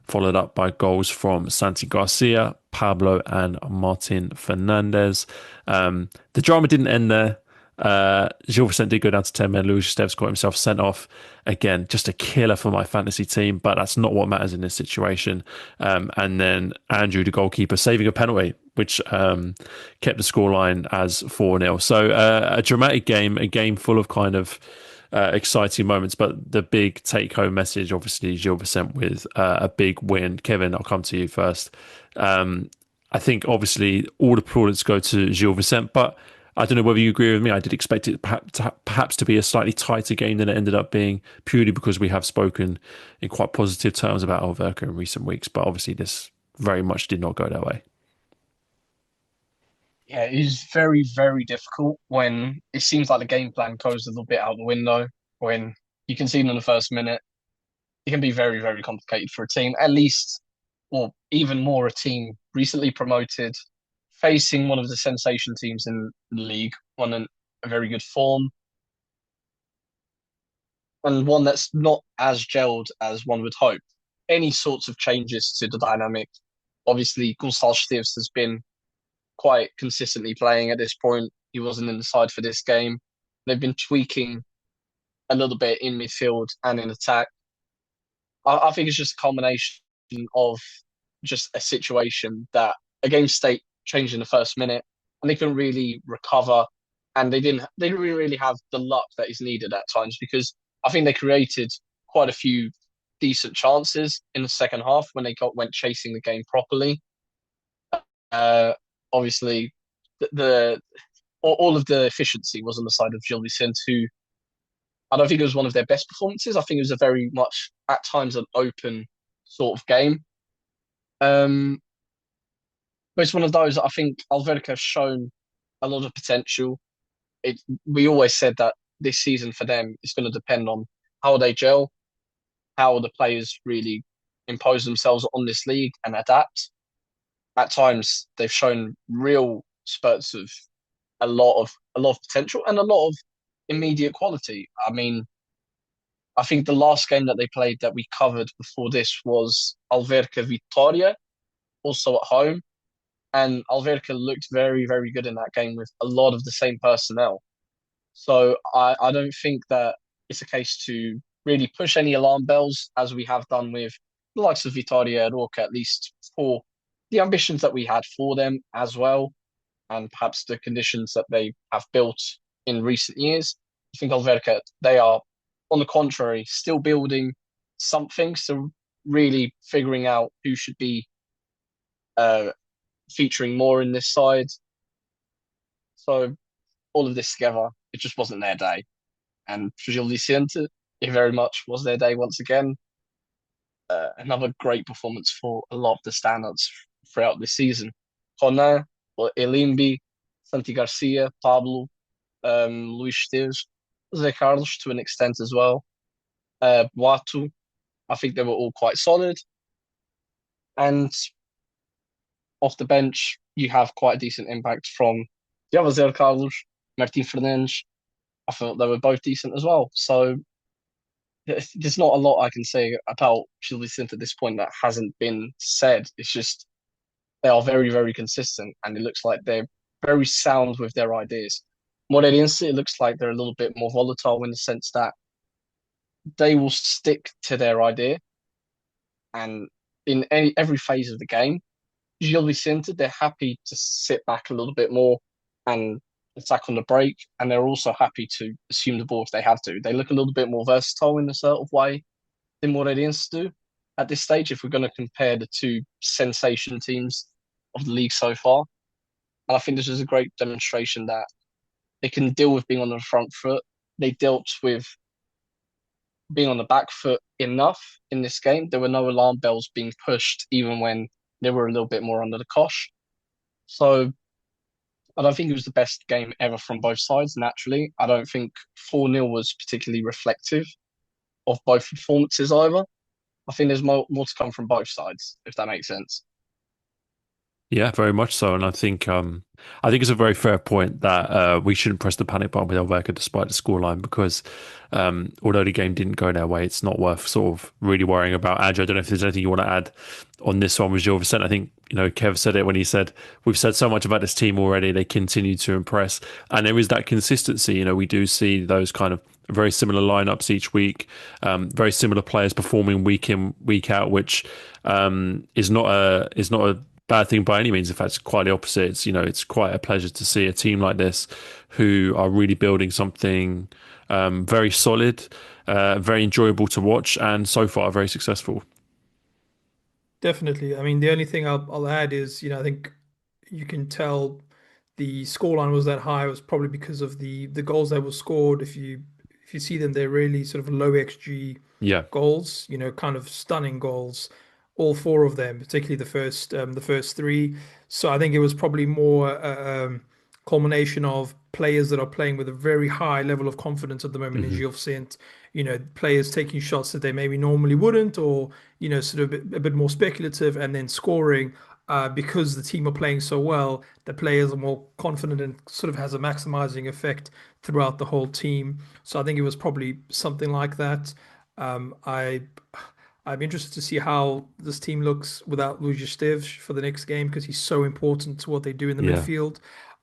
followed up by goals from Santi Garcia, Pablo, and Martin Fernandez. The drama didn't end there. Gil Vicente did go down to 10 men. Luis Esteves got himself sent off. Again, just a killer for my fantasy team, but that's not what matters in this situation. And then Andrew, the goalkeeper, saving a penalty, which kept the scoreline as 4-0. So a dramatic game, a game full of kind of exciting moments, but the big take-home message, obviously, Gil Vicente with a big win. Kevin, I'll come to you first. I think, obviously, all the plaudits go to Gil Vicente, but I don't know whether you agree with me. I did expect it perhaps to be a slightly tighter game than it ended up being, purely because we have spoken in quite positive terms about Alverca in recent weeks, but obviously this very much did not go that way. Yeah, it is very, very difficult when it seems like the game plan goes a little bit out the window when you concede in the first minute. it can be very, very complicated for a team, at least, or even more a team recently promoted, facing one of the sensation teams in the league, one in a very good form, and one that's not as gelled as one would hope. Any sorts of changes to the dynamic. Obviously, Gonçalves Esteves has been quite consistently playing at this point. He wasn't in the side for this game. They've been tweaking a little bit in midfield and in attack. I think it's just a culmination of just a situation that a game state changed in the first minute, and they couldn't really recover, and they didn't really have the luck that is needed at times because I think they created quite a few decent chances in the second half when they went chasing the game properly. Uh, Obviously, the all of the efficiency was on the side of Gil Vicente, who I don't think it was one of their best performances. I think it was a very much at times an open sort of game. Um, but it's one of those I think Alverca has shown a lot of potential. We always said that this season for them is going to depend on how they gel, how the players really impose themselves on this league and adapt. At times, they've shown real spurts of a lot of potential and a lot of immediate quality. I mean, I think the last game that they played that we covered before this was Alverca Vitória, also at home. And Alverca looked very, very good in that game with a lot of the same personnel. So I don't think that it's a case to really push any alarm bells as we have done with the likes of Vitória and Arouca, at least for the ambitions that we had for them as well, and perhaps the conditions that they have built in recent years. I think Alverca, they are, on the contrary, still building something, still really figuring out who should be uh, featuring more in this side. So all of this together, it just wasn't their day. And for Gil Vicente, it very much was their day once again. Another great performance for a lot of the standouts throughout this season. Ronan, Elimbi, Santi Garcia, Pablo, Luis Esteves, Zé Carlos to an extent as well. Boato, I think they were all quite solid. And off the bench, you have quite a decent impact from the other Zé Carlos, Martin Fernandes. I thought they were both decent as well. So there's not a lot I can say about Gil Vicente at this point that hasn't been said. It's just they are very, very consistent, and it looks like they're very sound with their ideas. Moreirense, it looks like they're a little bit more volatile in the sense that they will stick to their idea, and in every phase of the game, Gil Vicente, they're happy to sit back a little bit more and attack on the break, and they're also happy to assume the ball if they have to. They look a little bit more versatile in a sort of way than Moreirense do at this stage if we're going to compare the two sensation teams of the league so far. And I think this is a great demonstration that they can deal with being on the front foot. They dealt with being on the back foot enough in this game. There were no alarm bells being pushed, even when they were a little bit more under the cosh. So I don't think it was the best game ever from both sides, naturally. I don't think 4-0 was particularly reflective of both performances either. I think there's more to come from both sides, if that makes sense. Yeah, very much so. And I think it's a very fair point that we shouldn't press the panic button with Alverca despite the scoreline because although the game didn't go their way, it's not worth sort of really worrying about. Adjo, I don't know if there's anything you want to add on this one with Gil Vicente. I think, Kev said it when he said, we've said so much about this team already. They continue to impress. And there is that consistency. We do see those kind of very similar lineups each week, very similar players performing week in, week out, which is not a bad thing by any means. In fact, it's quite the opposite. It's quite a pleasure to see a team like this who are really building something very solid, very enjoyable to watch, and so far very successful. Definitely. I mean, the only thing I'll add is, I think you can tell the scoreline was that high was probably because of the goals that were scored. If you see them, they're really sort of low XG Yeah. goals, kind of stunning goals, all four of them, particularly the first three. So I think it was probably more culmination of players that are playing with a very high level of confidence at the moment in Gil Vicente. Players taking shots that they maybe normally wouldn't, or sort of a bit more speculative, and then scoring. Because the team are playing so well, the players are more confident and sort of has a maximizing effect throughout the whole team. So I think it was probably something like that. I'm interested to see how this team looks without Luis Esteves for the next game, because he's so important to what they do in the midfield.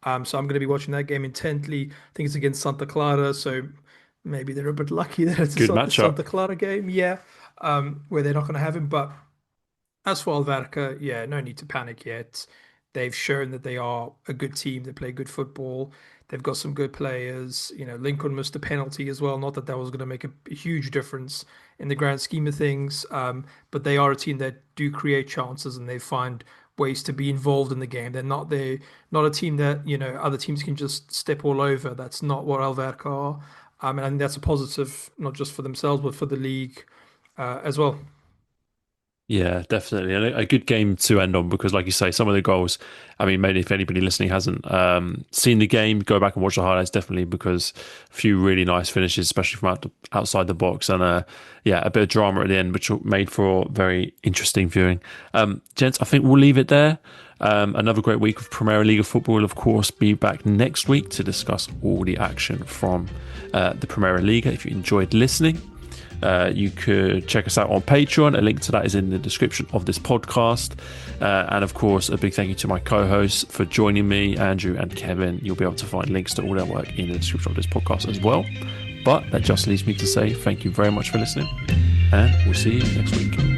So I'm going to be watching that game intently. I think it's against Santa Clara, so maybe they're a bit lucky that it's a Santa Clara game, where they're not going to have him. But as for Alverca, no need to panic yet. They've shown that they are a good team. They play good football. They've got some good players. Lincoln missed a penalty as well. Not that was going to make a huge difference in the grand scheme of things, but they are a team that do create chances and they find ways to be involved in the game. They're not a team that other teams can just step all over. That's not what Alverca are, and I think that's a positive, not just for themselves but for the league as well. Yeah, definitely. And a good game to end on, because like you say, some of the goals, I mean, maybe if anybody listening hasn't seen the game, go back and watch the highlights, definitely, because a few really nice finishes, especially from outside the box, and a bit of drama at the end, which made for very interesting viewing. Gents, I think we'll leave it there. Another great week of Primeira Liga football. We'll, of course, be back next week to discuss all the action from the Primeira Liga. If you enjoyed listening, you could check us out on Patreon. A link to that is in the description of this podcast. And of course, a big thank you to my co-hosts for joining me, Andrew and Kevin. You'll be able to find links to all their work in the description of this podcast as well. But that just leaves me to say thank you very much for listening, and we'll see you next week.